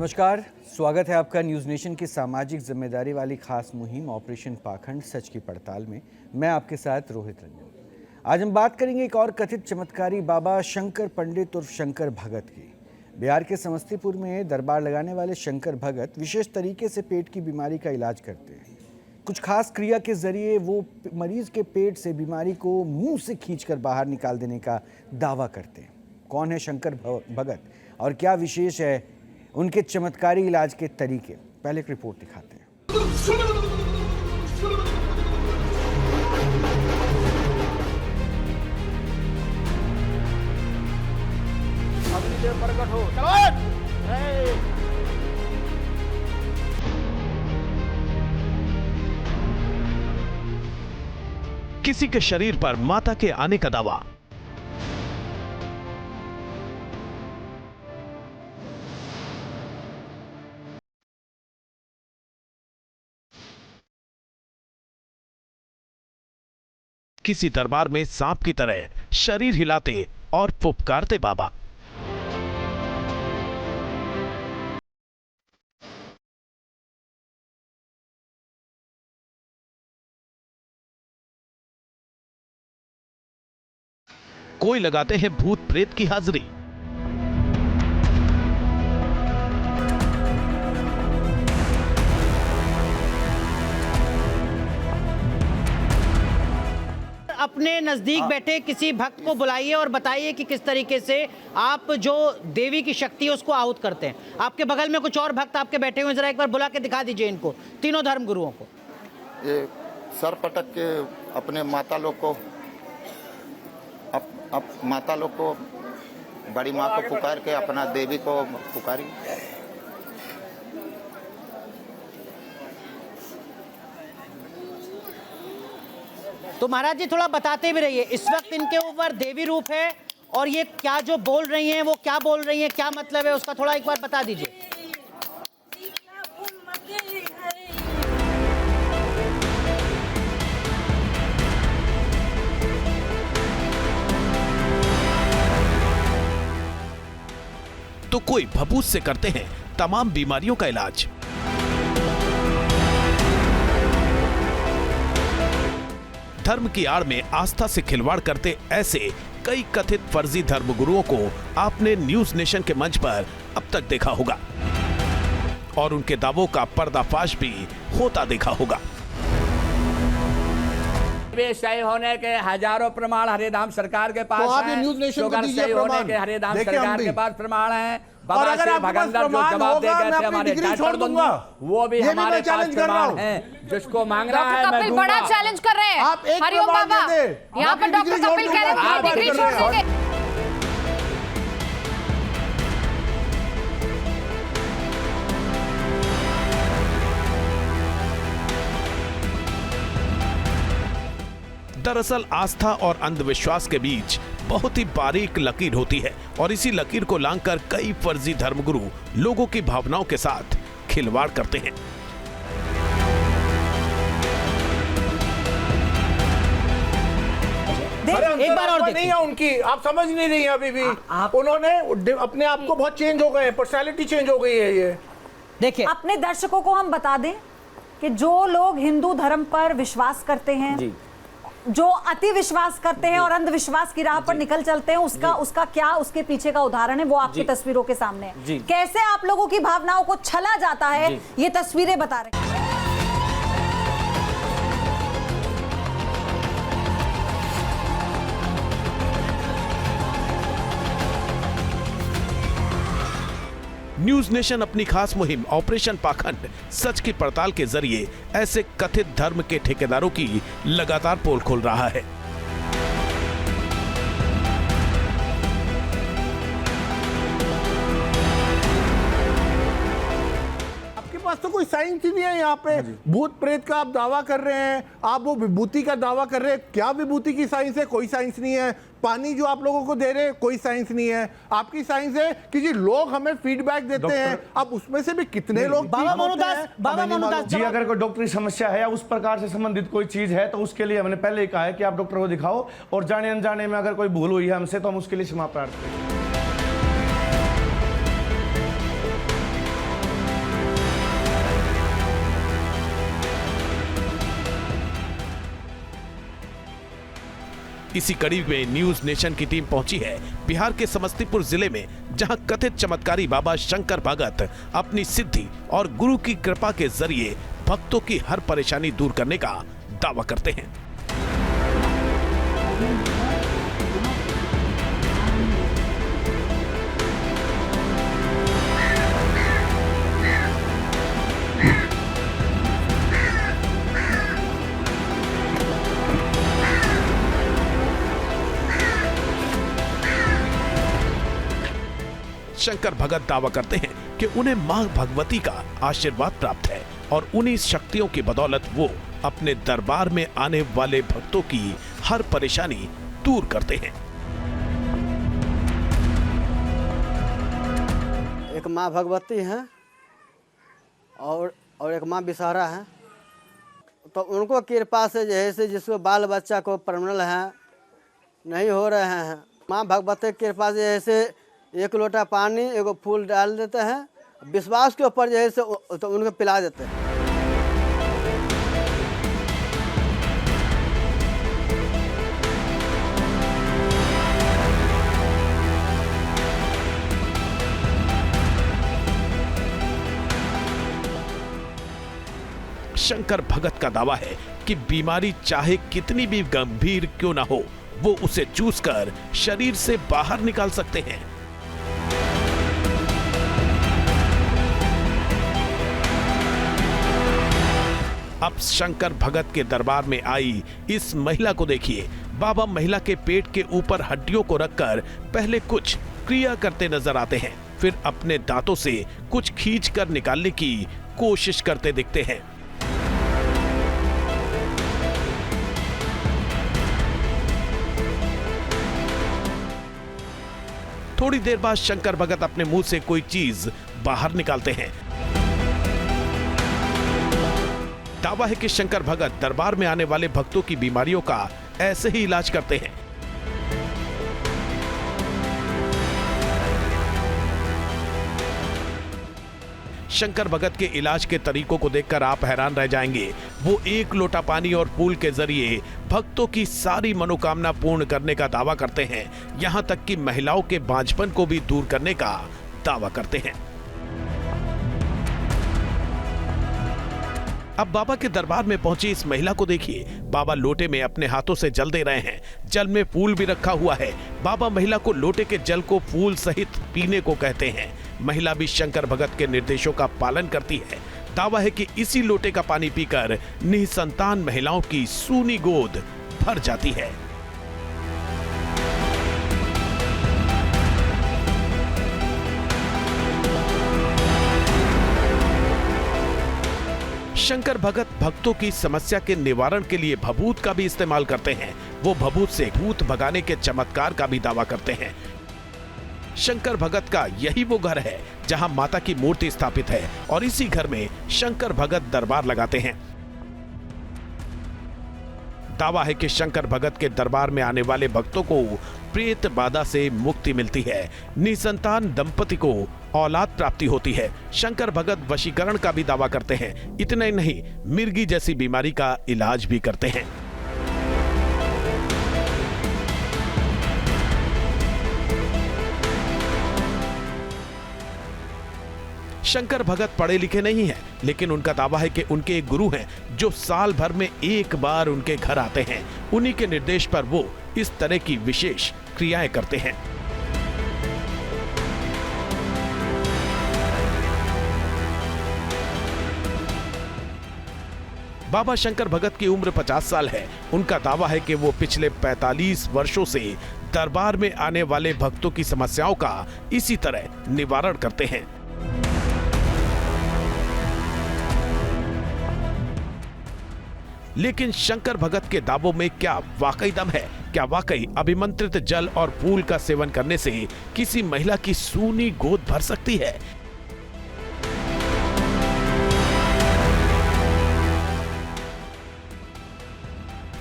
नमस्कार, स्वागत है आपका न्यूज़ नेशन की सामाजिक जिम्मेदारी वाली खास मुहिम ऑपरेशन पाखंड सच की पड़ताल में। मैं आपके साथ रोहित रंजन। आज हम बात करेंगे एक और कथित चमत्कारी बाबा शंकर पंडित उर्फ शंकर भगत की। बिहार के समस्तीपुर में दरबार लगाने वाले शंकर भगत विशेष तरीके से पेट की बीमारी का इलाज करते हैं। कुछ खास क्रिया के जरिए वो मरीज के पेट से बीमारी को मुंह से खींचकर बाहर निकाल देने का दावा करते हैं। कौन है शंकर भगत और क्या विशेष है उनके चमत्कारी इलाज के तरीके? पहले एक रिपोर्ट दिखाते हैं। प्रकट हो किसी के शरीर पर माता के आने का दावा, किसी दरबार में सांप की तरह शरीर हिलाते और फुफकारते बाबा। कोई लगाते हैं भूत प्रेत की हाजिरी। अपने नजदीक बैठे किसी भक्त को बुलाइए और बताइए कि किस तरीके से आप जो देवी की शक्ति है उसको आहूत करते हैं। आपके बगल में कुछ और भक्त आपके बैठे हुए, जरा एक बार बुला के दिखा दीजिए इनको, तीनों धर्म गुरुओं को। ये सर पटक के अपने माता लोग को माता लोग को, बड़ी माँ को पुकार के अपना देवी को पुकारी। तो महाराज जी थोड़ा बताते भी रहिए, इस वक्त इनके ऊपर देवी रूप है और ये क्या जो बोल रही हैं वो क्या बोल रही हैं, क्या मतलब है उसका थोड़ा एक बार बता दीजिए। तो कोई भभूत से करते हैं तमाम बीमारियों का इलाज। धर्म की आड़ में आस्था से खिलवाड़ करते ऐसे कई कथित फर्जी धर्मगुरुओं को आपने न्यूज नेशन के मंच पर अब तक देखा होगा और उनके दावों का पर्दाफाश भी होता देखा होगा। सही होने के हजारों प्रमाण हरिधाम सरकार के पास तो न्यूज़ नेशन को दीजिए सही होने के हरिधाम सरकार के पास प्रमाण है। बाबा श्री भगंदर जो जवाब दे गए थे हमारे छोड़ दूंगा, वो भी हमारे पास प्रमाण है। जिसको मांगना है मैं दूंगा। बड़ा चैलेंज कर रहे हैं आप एक हरिओम बाबा। यहाँ पर डॉक्टर कपिल कह रहे हैं डिग्री छोड़ देंगे। दरअसल आस्था और अंधविश्वास के बीच बहुत ही बारीक लकीर होती है और इसी लकीर को लांघकर कई फर्जी धर्मगुरु लोगों की भावनाओं के साथ खिलवाड़ करते हैं। एक बार और नहीं है उनकी, आप समझ नहीं रही हैं अभी भी। उन्होंने अपने आप को बहुत चेंज हो गए, पर्सनालिटी चेंज हो गई है। ये देखिए, अपने दर्शकों को हम बता दें कि जो लोग हिंदू धर्म पर विश्वास करते हैं जी, जो अति विश्वास करते हैं और अंधविश्वास की राह पर निकल चलते हैं, उसका क्या उसके पीछे का उदाहरण है वो आपकी तस्वीरों के सामने है। कैसे आप लोगों की भावनाओं को छला जाता है ये तस्वीरें बता रहे हैं। न्यूज नेशन अपनी खास मुहिम ऑपरेशन पाखंड सच की पड़ताल के जरिए ऐसे कथित धर्म के ठेकेदारों की लगातार पोल खोल रहा है। आपके पास तो कोई साइंस ही नहीं है। यहाँ पे भूत प्रेत का आप दावा कर रहे हैं, आप वो विभूति का दावा कर रहे हैं। क्या विभूति की साइंस है? कोई साइंस नहीं है। पानी जो आप लोगों को दे रहे हैं, कोई साइंस नहीं है। आपकी साइंस है कि जी लोग हमें फीडबैक देते हैं। अब उसमें से भी कितने लोग बाबा मोनूदास जी, अगर कोई डॉक्टरी समस्या है या उस प्रकार से संबंधित कोई चीज है तो उसके लिए हमने पहले ही कहा है कि आप डॉक्टर को दिखाओ, और जाने अनजाने में अगर कोई भूल हुई है हमसे तो हम उसके लिए क्षमा प्रार्थना करें। इसी कड़ी में न्यूज नेशन की टीम पहुंची है बिहार के समस्तीपुर जिले में, जहां कथित चमत्कारी बाबा शंकर भगत अपनी सिद्धि और गुरु की कृपा के जरिए भक्तों की हर परेशानी दूर करने का दावा करते हैं। शंकर भगत दावा करते हैं कि उन्हें मां भगवती का आशीर्वाद प्राप्त है और उन्हीं शक्तियों की बदौलत वो अपने दरबार में आने वाले भक्तों की हर परेशानी दूर करते हैं। एक मां भगवती है और एक मां विषहरा है, तो उनको कृपा से जैसे जिसको बाल बच्चा को प्रॉब्लम है नहीं हो रहे हैं, मां भगवती की कृपा से जैसे एक लोटा पानी एगो फूल डाल देते हैं, विश्वास के ऊपर जैसे तो उनको पिला देते हैं। शंकर भगत का दावा है कि बीमारी चाहे कितनी भी गंभीर क्यों ना हो, वो उसे चूसकर शरीर से बाहर निकाल सकते हैं। अब शंकर भगत के दरबार में आई इस महिला को देखिए। बाबा महिला के पेट के ऊपर हड्डियों को रखकर पहले कुछ क्रिया करते नजर आते हैं, फिर अपने दांतों से कुछ खींचकर निकालने की कोशिश करते दिखते हैं। थोड़ी देर बाद शंकर भगत अपने मुंह से कोई चीज बाहर निकालते हैं। दावा है कि शंकर भगत दरबार में आने वाले भक्तों की बीमारियों का ऐसे ही इलाज करते हैं। शंकर भगत के इलाज के तरीकों को देखकर आप हैरान रह जाएंगे। वो एक लोटा पानी और फूल के जरिए भक्तों की सारी मनोकामना पूर्ण करने का दावा करते हैं, यहां तक कि महिलाओं के बांझपन को भी दूर करने का दावा करते हैं। अब बाबा के दरबार में पहुंची इस महिला को देखिए। बाबा लोटे में अपने हाथों से जल दे रहे हैं, जल में फूल भी रखा हुआ है। बाबा महिला को लोटे के जल को फूल सहित पीने को कहते हैं। महिला भी शंकर भगत के निर्देशों का पालन करती है। दावा है कि इसी लोटे का पानी पीकर निसंतान महिलाओं की सूनी गोद भर जाती है। शंकर भगत भक्तों की समस्या के निवारण के लिए भभूत का भी इस्तेमाल करते हैं। वो भभूत से भूत भगाने के चमत्कार का भी दावा करते हैं। शंकर भगत का यही वो घर है जहां माता की मूर्ति स्थापित है और इसी घर में शंकर भगत दरबार लगाते हैं। दावा है कि शंकर भगत के दरबार में आने वाले भक्तों को प्रेत बाधा से मुक्ति मिलती है। निसंतान दंपति को औलाद प्राप्ति होती है। शंकर भगत वशीकरण का भी दावा करते हैं। इतना ही नहीं, मिर्गी जैसी बीमारी का इलाज भी करते हैं। शंकर भगत पढ़े लिखे नहीं हैं, लेकिन उनका दावा है कि उनके एक गुरु हैं जो साल भर में एक बार उनके घर आते हैं। उन्हीं के निर्देश पर वो इस तरह की विशेष क्रियाएं करते हैं। बाबा शंकर भगत की उम्र 50 साल है। उनका दावा है कि वो पिछले 45 वर्षों से दरबार में आने वाले भक्तों की समस्याओं का इसी तरह निवारण करते हैं। लेकिन शंकर भगत के दावों में क्या वाकई दम है? क्या वाकई अभिमंत्रित जल और फूल का सेवन करने से किसी महिला की सूनी गोद भर सकती है?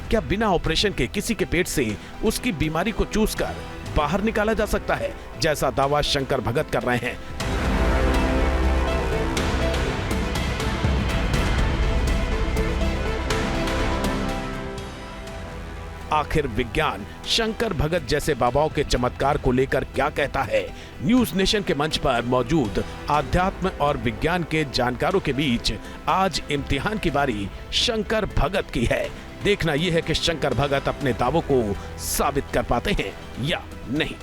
क्या बिना ऑपरेशन के किसी के पेट से उसकी बीमारी को चूसकर बाहर निकाला जा सकता है, जैसा दावा शंकर भगत कर रहे हैं? आखिर विज्ञान शंकर भगत जैसे बाबाओं के चमत्कार को लेकर क्या कहता है? न्यूज नेशन के मंच पर मौजूद आध्यात्म और विज्ञान के जानकारों के बीच आज इम्तिहान की बारी शंकर भगत की है। देखना यह है कि शंकर भगत अपने दावों को साबित कर पाते हैं या नहीं।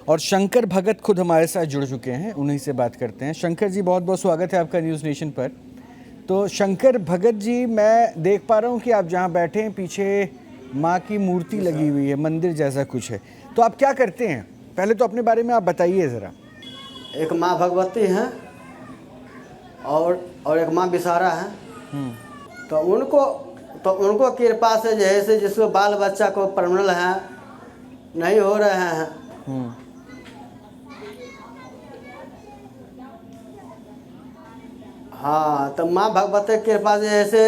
और शंकर भगत खुद हमारे साथ जुड़ चुके हैं, उन्हीं से बात करते हैं। शंकर जी, बहुत बहुत स्वागत है आपका न्यूज़ नेशन पर। तो शंकर भगत जी, मैं देख पा रहा हूँ कि आप जहाँ बैठे हैं पीछे माँ की मूर्ति लगी हुई है, मंदिर जैसा कुछ है, तो आप क्या करते हैं? पहले तो अपने बारे में आप बताइए ज़रा। एक माँ भगवती हैं और एक माँ विषहारा है। तो उनको कृपा से जैसे जिसको बाल बच्चा को प्रमल है नहीं हो रहे हैं। हाँ, तो माँ भगवती की कृपा से जैसे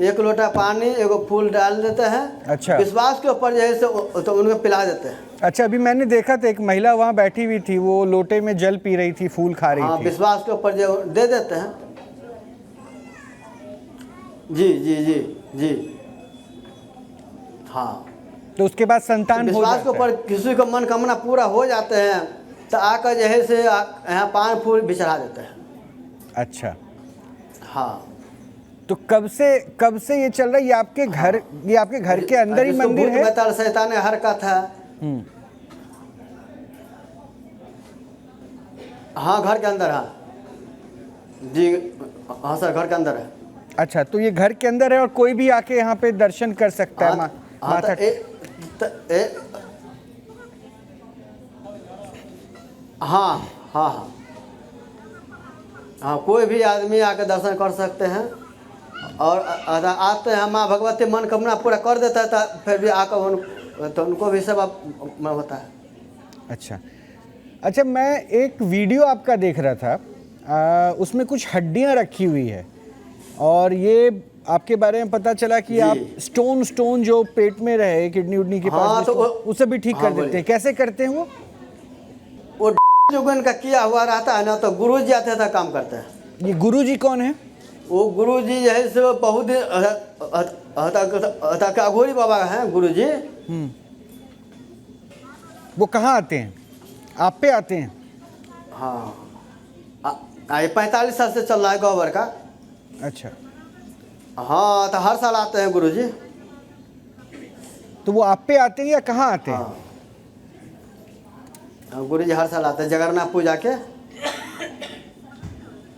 एक लोटा पानी एगो फूल डाल देते हैं। अच्छा। विश्वास के ऊपर जैसे तो उनको पिला देते हैं। अच्छा, अभी मैंने देखा था एक महिला वहाँ बैठी हुई थी, वो लोटे में जल पी रही थी, फूल खा रही थी। विश्वास के ऊपर जो दे देते हैं। जी जी जी जी हाँ, तो उसके बाद संतान हो जाता है। विश्वास के ऊपर किसी को मनोकामना पूरा हो जाते हैं तो आकर जैसे यहाँ पान फूल भी चढ़ा देते हैं। अच्छा, हाँ। तो कब से ये चल रहा है? ये आपके घर, ये आपके घर के अंदर ही मंदिर है? भूत शैतान हरकत है। हाँ, घर के अंदर है जी। हाँ सर, घर के अंदर है। अच्छा, तो ये घर के अंदर है और कोई भी आके यहाँ पे दर्शन कर सकता है? माता हाँ हाँ हाँ हाँ, कोई भी आदमी आके दर्शन कर सकते हैं और आते हैं। माँ भगवती मनोकामना पूरा कर देता है तो फिर भी आकर तो उनको भी सब होता है। अच्छा अच्छा, मैं एक वीडियो आपका देख रहा था, उसमें कुछ हड्डियां रखी हुई है और ये आपके बारे में पता चला कि आप स्टोन जो पेट में रहे किडनी उडनी के पास, तो उसे भी ठीक कर देते हैं। कैसे करते हैं वो जो उनका किया हुआ रहता है ना, तो गुरुजी आते थे काम करते हैं। ये गुरुजी कौन है? वो गुरुजी जो है सो बहुत अघोरी बाबा हैं गुरुजी। वो कहाँ आते हैं? आप पे आते हैं? हाँ, 45 साल से चल रहा है गोबर का। अच्छा, हाँ, तो हर साल आते हैं गुरुजी। तो वो आप पे आते हैं या कहाँ आते हैं? हाँ, गुरुजी हर साल आते हैं जगन्नाथ पूजा के।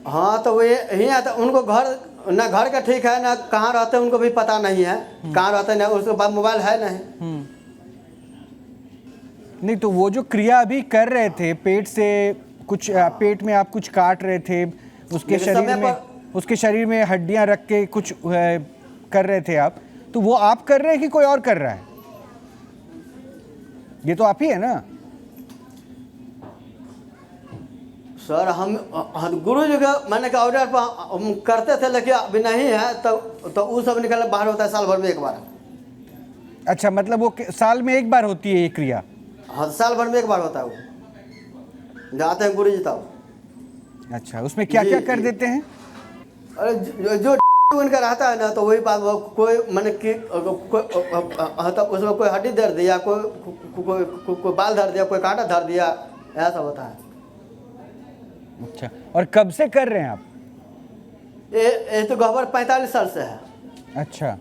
हाँ, तो वो यही आता। उनको घर ना घर का ठीक है ना कहाँ रहते हैं उनको भी पता नहीं है, कहाँ रहते हैं ना, उसके पास मोबाइल है नहीं। तो वो जो क्रिया अभी कर रहे थे, पेट से कुछ, पेट में आप कुछ काट रहे थे, उसके शरीर में हड्डियां रख के कुछ कर रहे थे आप, तो वो आप कर रहे हैं कि कोई और कर रहा है? ये तो आप ही है ना सर? हम गुरु जी का मैंने का ऑर्डर पर करते थे, लेकिन अभी नहीं है तो वो सब निकल बाहर होता है साल भर में एक बार। अच्छा, मतलब वो साल में एक बार होती है ये क्रिया? हाँ, साल भर में एक बार होता है। वो जाते हैं गुरु जी तब। अच्छा, उसमें क्या क्या कर देते हैं? अरे जो उनका रहता है ना, तो वही बात, कोई मैंने उसमें कोई हड्डी धर दिया, कोई बाल धर दिया, कोई कांटा धर दिया, ऐसा होता है। अच्छा, और कब से कर रहे हैं आप? ये तो गोबर 45 साल से है। अच्छा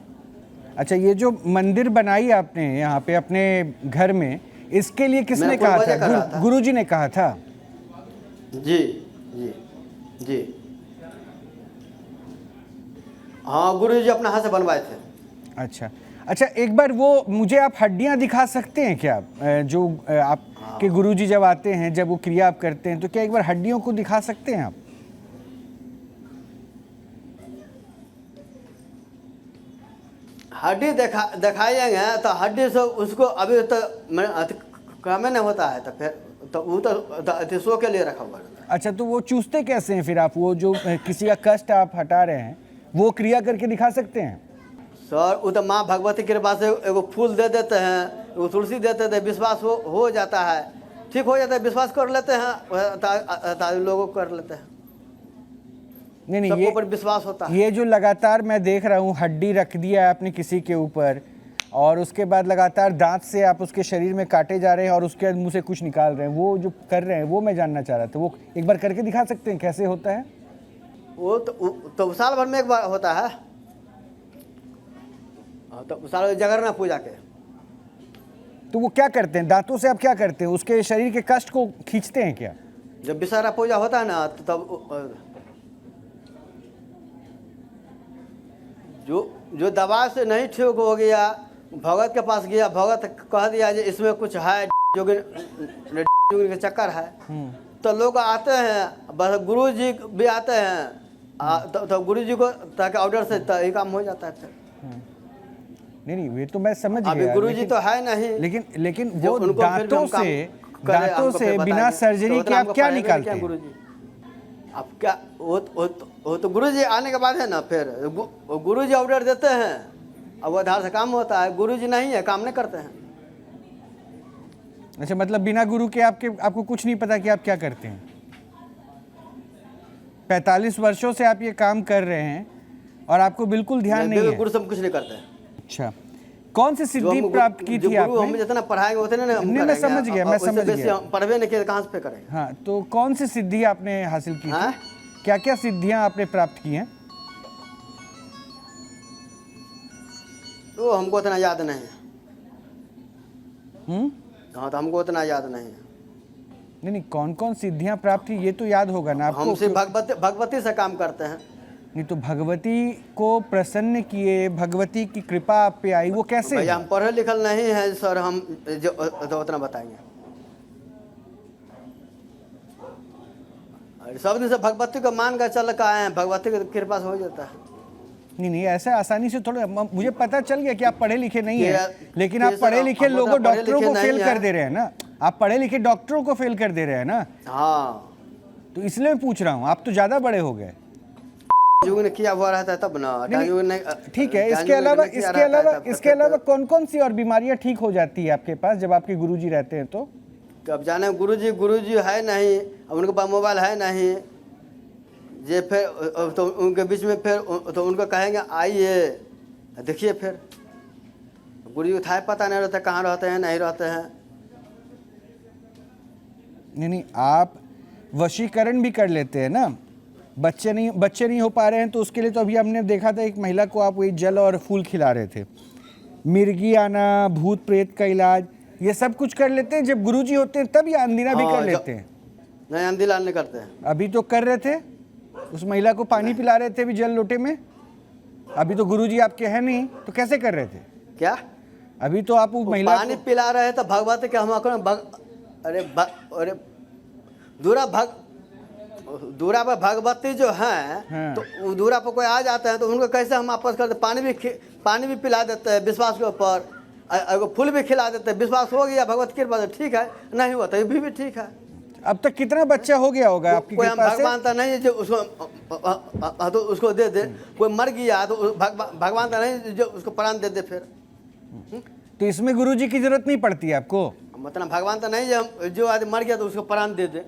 अच्छा, ये जो मंदिर बनाई आपने यहाँ पे अपने घर में, इसके लिए किसने कहा था? गुरुजी ने कहा था? जी जी जी हाँ, गुरुजी अपने हाथ से बनवाए थे। अच्छा अच्छा, एक बार वो मुझे आप हड्डियां दिखा सकते हैं क्या? जो आपके गुरुजी जब आते हैं, जब वो क्रिया आप करते हैं, तो क्या एक बार हड्डियों को दिखा सकते हैं आप? हड्डी दिखाएंगे तो हड्डी से उसको अभी तो कम नहीं होता है, तो फिर तो वो तो शो के लिए रखा हुआ है। अच्छा, तो वो चूसते कैसे हैं फिर आप? वो जो किसी का कष्ट आप हटा रहे हैं, वो क्रिया करके दिखा सकते हैं? सर, वो तो माँ भगवती की कृपा से एगो फूल दे देते हैं, वो तुलसी देते थे, विश्वास हो जाता है, ठीक हो जाता है, विश्वास कर लेते हैं, लोगों कर लेते हैं। नहीं सबको ये ऊपर विश्वास होता है। ये जो लगातार मैं देख रहा हूँ हड्डी रख दिया है आपने किसी के ऊपर और उसके बाद लगातार दांत से आप उसके शरीर में काटे जा रहे हैं और उसके मुंह से कुछ निकाल रहे हैं, वो जो कर रहे हैं वो मैं जानना चाह रहा था, वो एक बार करके दिखा सकते हैं कैसे होता है? वो तो साल भर में एक बार होता है। तो साल जगरना पूजा के। तो वो क्या करते हैं दांतों से? आप क्या करते हैं उसके शरीर के कष्ट को खींचते हैं क्या? जब विषहरा पूजा होता है ना तो तब जो दवा से नहीं ठीक हो गया भगत के पास गया, भगत कह दिया जे इसमें कुछ है जोगिन के चक्कर है, तो लोग आते हैं, बस गुरु जी भी आते हैं तो गुरु जी को ताकि ऑर्डर से ये काम हो जाता है। नहीं ये तो मैं समझ अभी गया, गुरु जी तो है नहीं, लेकिन वो दांतों से बिना सर्जरी के आप क्या निकालते हैं? गुरु जी अब क्या वो तो गुरु जी आने के बाद है ना, फिर गुरु जी ऑर्डर देते हैं, अब वो आधार से काम होता है। गुरु जी नहीं है काम नहीं करते हैं। अच्छा, मतलब बिना गुरु के आपको कुछ नहीं पता कि आप क्या करते हैं? 45 वर्षों से आप ये काम कर रहे हैं और आपको बिल्कुल ध्यान नहीं है? गुरु से हम कुछ नहीं करते हैं। अच्छा, कौन सी सिद्धि प्राप्त की थी आपने? हम जितना पढ़ाएंगे उतने ना हम मैं समझ गया। पढ़वे नहीं किया कहाँ से करेंगे? हाँ, तो कौन सी सिद्धि आपने हासिल की थी? क्या क्या सिद्धियां आपने प्राप्त की हैं? तो हमको उतना याद नहीं है। हाँ, तो हमको उतना याद नहीं है। नहीं कौन कौन सिद्धियां प्राप्त की ये तो याद होगा ना आपको? हम सिर्फ भगवती से काम करते हैं। नहीं तो भगवती को प्रसन्न किए, भगवती की कृपा आप पे आई, वो कैसे? भैया हम पढ़े लिखल नहीं है सर, हम जो तो उतना बताएंगे। सब दिन से भगवती को मान कर चल का आए हैं, भगवती की कृपा से हो जाता है। नहीं ऐसा आसानी से थोड़ा, मुझे पता चल गया कि आप पढ़े लिखे नहीं हैं, लेकिन आप पढ़े लिखे लोगों डॉक्टरों को फेल कर दे रहे हैं ना, आप पढ़े लिखे डॉक्टरों को फेल कर दे रहे हैं ना। हाँ, तो इसलिए मैं पूछ रहा हूँ, आप तो ज्यादा बड़े हो गए। युग ने किया हुआ रहता है तब ना। ठीक है, इसके अलावा कौन कौन सी और बीमारियां ठीक हो जाती है आपके पास जब आपके गुरुजी रहते हैं? तो अब जाने गुरुजी है नहीं, अब उनके पास मोबाइल है नहीं, जे फिर तो उनके बीच में फिर तो उनको कहेंगे आइए देखिए, फिर गुरुजी उठाए पता नहीं रहता कहाँ रहते हैं नहीं रहते हैं। नहीं आप वशीकरण भी कर लेते हैं ना, बच्चे नहीं हो पा रहे हैं तो उसके लिए तो अभी हमने देखा था एक महिला को आप वही जल और फूल खिला रहे थे। मिर्गी आना, भूत प्रेत का इलाज, ये सब कुछ कर लेते हैं जब गुरुजी होते हैं तब, या अंधेरा भी कर लेते हैं? नहीं, अंधेरा नहीं करते हैं। अभी तो कर रहे थे, उस महिला को पानी पिला रहे थे भी जल लोटे में। अभी तो गुरुजी आपके हैं नहीं, तो कैसे कर रहे थे? क्या अभी तो आप उस महिला पानी पिला रहे तो भगवती के हम अरे दूरा पर भगवती जो है, हाँ। तो दूरा पर कोई आ जाते हैं तो उनको कैसे हम वापस करते? पानी भी पिला देते हैं विश्वास के ऊपर, फूल भी खिला देते हैं, विश्वास हो गया भगवत कृपा से ठीक है, नहीं हुआ तो ये भी ठीक है। अब तक कितना बच्चा हो गया होगा आपकी कोई कृपा से? भगवान तो नहीं जो उसको तो उसको दे दे, कोई मर गया तो भगवान तो नहीं जो उसको प्राण दे दे फिर। तो इसमें गुरुजी की जरूरत नहीं पड़ती है आपको? मतलब भगवान तो नहीं जो आदमी मर गया तो उसको प्राण दे दे,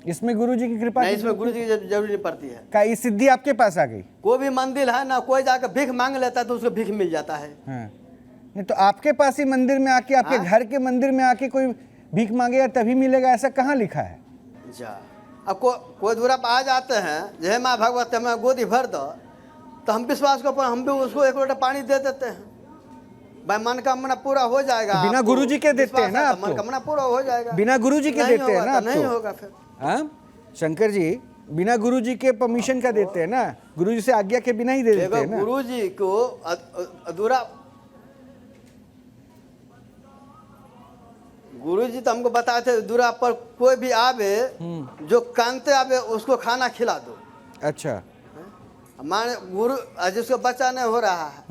इसमें गुरुजी की कृपा नहीं, इसमें गुरुजी की जरूरत नहीं पड़ती है। का ये सिद्धि आपके पास आ गई? कोई भी मंदिर है ना, कोई जाकर भीख मांग लेता है तो उसको भीख मिल जाता है। हाँ। नहीं तो आपके पास ही मंदिर में आके, आपके घर के मंदिर में आके कोई भीख मांगेगा तभी मिलेगा, ऐसा कहाँ लिखा है? जा अब कोई दूरा पर आ जाते हैं, जय माँ भगवती हमें गोदी भर दो, तो हम विश्वास को हम भी उसको एक लोटा पानी दे देते हैं, भाई मनोकामना पूरा हो जाएगा। बिना गुरुजी के देते हैं ना आपको? मनोकामना पूरा हो जाएगा बिना गुरुजी के देते हैं ना आपको? नहीं होगा फिर। हाँ शंकर जी, बिना गुरुजी के परमिशन का देते हैं ना, गुरुजी से आज्ञा के बिना ही दे देते हैं ना? गुरुजी को अधूरा, गुरुजी तो हमको बताते दूरा पर कोई भी आवे जो कांते आवे उसको खाना खिला दो। अच्छा, माने गुरु जिसको बच्चा नहीं हो रहा है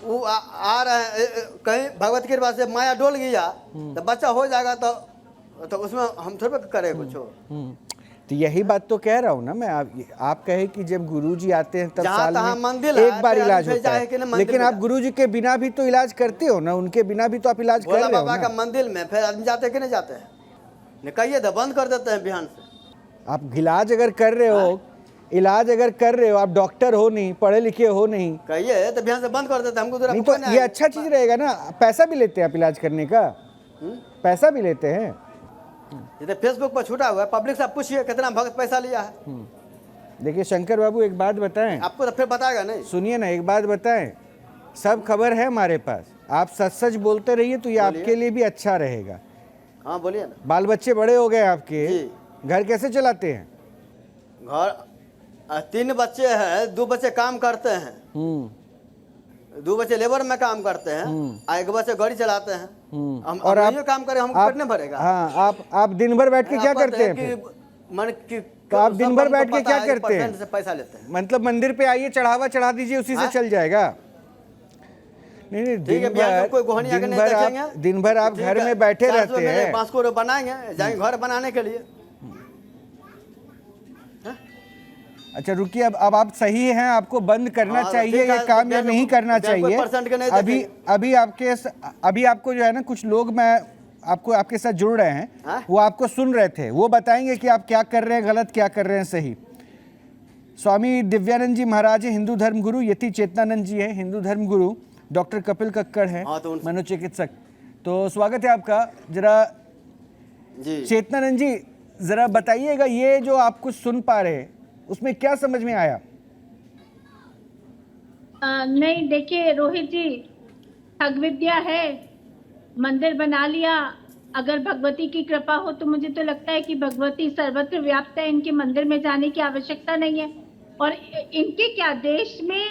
वो आ रहे हैं कहीं भगवत की कृपा से माया डोल गया तो बच्चा हो जाएगा, तो उसमें हम थोड़ा करें कुछ। तो यही बात तो कह रहा हूँ ना मैं, आप कहे कि जब गुरुजी आते हैं तब साल में मंदिर एक बार इलाज होता है, लेकिन आप गुरुजी के बिना भी तो इलाज करते हो ना, उनके बिना भी तो आप इलाज कर रहे हो बाबा ना? का मंदिर में फिर आदमी जाते कि नहीं जाते हैं? कहिए तो बंद कर देते हैं बिहान से। आप इलाज अगर कर रहे हो इलाज अगर कर रहे हो, आप डॉक्टर हो नहीं, पढ़े लिखे हो नहीं, कहिए तो बिहान से बंद कर देते, हमको नहीं तो ये अच्छा चीज रहेगा ना। पैसा भी लेते हैं आप इलाज करने का, पैसा भी लेते हैं। ये तो फेसबुक पर छूटा हुआ है, पब्लिक से पूछिए कितना भक्त पैसा लिया है। देखिए शंकर बाबू, एक बात बताएं, आपको तो फिर बताएगा नहीं। सुनिए ना, एक बात बताएं, सब खबर है हमारे पास, आप सच सच बोलते रहिए तो ये आपके लिए भी अच्छा रहेगा। हाँ बोलिए ना। बाल बच्चे बड़े हो गए आपके, जी। घर कैसे चलाते हैं? घर 3 बच्चे हैं, 2 बच्चे काम करते हैं, 2 बच्चे लेबर में काम करते हैं, 1 बच्चे गाड़ी चलाते हैं। हम और आप काम करें, हमको कितने भरेगा? हाँ, आप दिन भर बैठ के क्या करते हैं फिर? तो आप दिन भर बैठ के क्या करते हैं? से पैसा लेते हैं। मतलब मंदिर पे आइए, चढ़ावा चढ़ा दीजिए, उसी से चल जाएगा। नहीं, दिन भर आप घर में बैठे रहते हैं। 5 करोड़ बनाएंगे, जाएंगे घर बनाने के लिए। अच्छा रुकिए, अब आप सही हैं, आपको बंद करना चाहिए ये काम या नहीं करना चाहिए? अभी आपको जो है ना, कुछ लोग मैं आपको आपके साथ जुड़ रहे हैं, वो आपको सुन रहे थे, वो बताएंगे कि आप क्या कर रहे हैं गलत, क्या कर रहे हैं सही। स्वामी दिव्यानंद जी महाराज है हिंदू धर्म गुरु, यति चेतनानंद जी है हिंदू धर्म गुरु, डॉक्टर कपिल कक्कड़ है मनोचिकित्सक। तो स्वागत है आपका। जरा चेतनानंद जी जरा बताइएगा, ये जो आप कुछ सुन पा रहे हैं उसमें क्या समझ में आया? नहीं देखिए रोहित जी, ठग विद्या है, मंदिर बना लिया। अगर भगवती की कृपा हो तो मुझे तो लगता है कि भगवती सर्वत्र व्याप्त है, इनके मंदिर में जाने की आवश्यकता नहीं है। और इनके क्या, देश में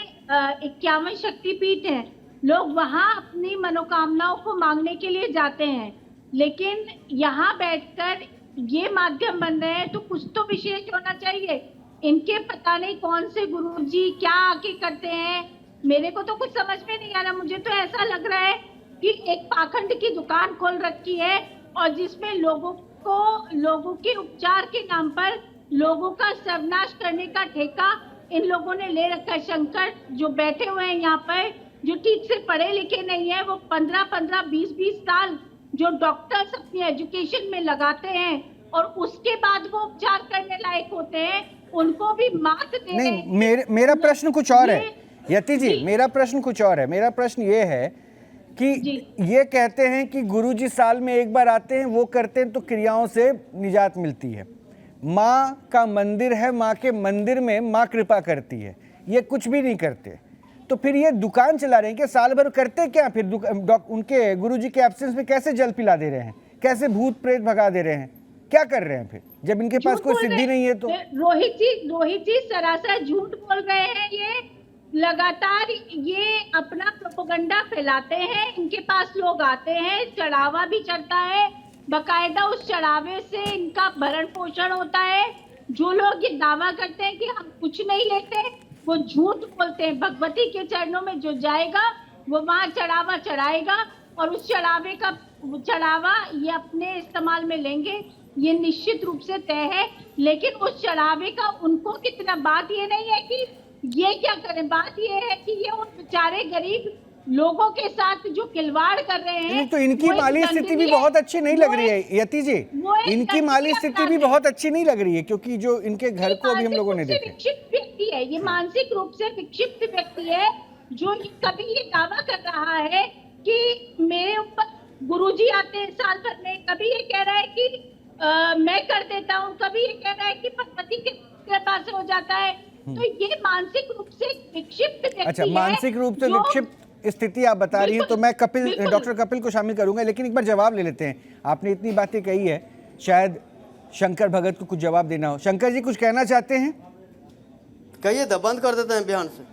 51 शक्तिपीठ हैं, लोग वहाँ अपनी मनोकामनाओं को मांगने के लिए जाते हैं, लेकिन यहाँ बैठकर ये माध्यम बन रहे हैं, तो कुछ तो विशेष होना चाहिए। इनके पता नहीं कौन से गुरुजी क्या आके करते हैं, मेरे को तो कुछ समझ में नहीं आ रहा। मुझे तो ऐसा लग रहा है कि एक पाखंड की दुकान खोल रखी है, और जिसमें लोगों के उपचार के नाम पर लोगों का सर्वनाश करने का ठेका इन लोगों ने ले रखा है। शंकर जो बैठे हुए हैं यहाँ पर, जो ठीक से पढ़े लिखे नहीं है, वो 15-15, 20-20 साल जो डॉक्टर्स अपनी एजुकेशन में लगाते हैं, और उसके बाद वो उपचार करने लायक होते हैं, उनको भी मात दे। नहीं, मेरा प्रश्न कुछ और है यति जी, मेरा प्रश्न कुछ और है। मेरा प्रश्न ये है कि ये कहते हैं कि गुरुजी साल में एक बार आते हैं, वो करते हैं तो क्रियाओं से निजात मिलती है। माँ का मंदिर है, माँ के मंदिर में माँ कृपा करती है, ये कुछ भी नहीं करते। तो फिर ये दुकान चला रहे हैं कि साल भर करते क्या? फिर उनके गुरुजी के एब्सेंस में कैसे जल पिला दे रहे हैं, कैसे भूत प्रेत भगा दे रहे हैं, क्या कर रहे हैं फिर, जब इनके पास कोई सिद्धि नहीं है? तो रोहित जी सरासर झूठ बोल रहे हैं। ये लगातार ये अपना प्रोपेगेंडा फैलाते हैं। इनके पास लोग आते हैं, चढ़ावा भी चढ़ता है, बकायदा उस चढ़ावे से इनका भरण पोषण होता है। जो लोग ये दावा करते हैं कि हम कुछ नहीं लेते, वो झूठ बोलते हैं। भगवती के चरणों में जो जाएगा वो वहाँ चढ़ावा चढ़ाएगा, और उस चढ़ावे का चढ़ावा ये अपने इस्तेमाल में लेंगे, ये निश्चित रूप से तय है। लेकिन उस चढ़ावे का उनको कितना, बात ये नहीं है कि ये क्या करें, बात ये है कि ये उन बेचारे गरीब लोगों के साथ जो खिलवाड़ कर रहे हैं। तो इनकी माली स्थिति भी बहुत अच्छी नहीं लग रही है यति जी, इनकी माली स्थिति भी बहुत अच्छी नहीं लग रही है, क्योंकि जो इनके घर को अभी हम लोगों ने देखा, विक्षिप्त व्यक्ति है ये, मानसिक रूप से विक्षिप्त व्यक्ति है, जो कभी ये दावा कर रहा है कि मेरे ऊपर गुरुजी आते हैं साल भर में, कभी ये कह रहा है कि मैं कर देता हूँ, कभी ये कह रहा है कि भगवती के कृपा से हो जाता है। तो ये मानसिक रूप से विक्षिप्त व्यक्ति है। अच्छा, मानसिक रूप से विक्षिप्त स्थिति आप बता रही हैं, तो मैं डॉक्टर कपिल को शामिल करूंगा, लेकिन एक बार जवाब ले लेते हैं। आपने इतनी बातें कही है, शायद शंकर भगत को कुछ जवाब देना हो। शंकर जी कुछ कहना चाहते हैं? कहिए, तो बंद कर देते हैं बिहान से।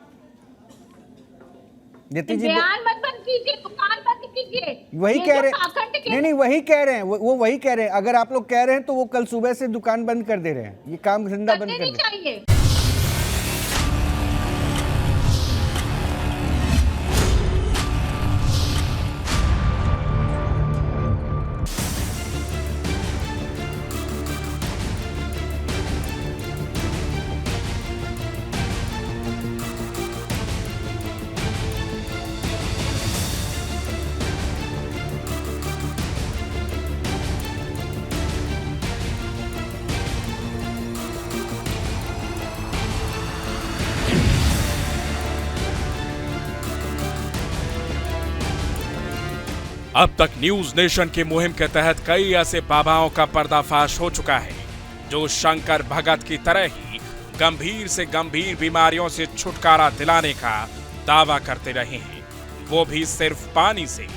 बयान मत बंद कीजिए, दुकान बंद कीजिए। वही कह रहे हैं, नहीं वही कह रहे हैं, वो वही कह रहे हैं। अगर आप लोग कह रहे हैं तो वो कल सुबह से दुकान बंद कर दे रहे हैं, ये काम धंधा बंद कर दे रहे हैं। अब तक न्यूज नेशन की मुहिम के तहत कई ऐसे बाबाओं का पर्दाफाश हो चुका है जो शंकर भगत की तरह ही गंभीर से गंभीर बीमारियों से छुटकारा दिलाने का दावा करते रहे हैं, वो भी सिर्फ पानी से।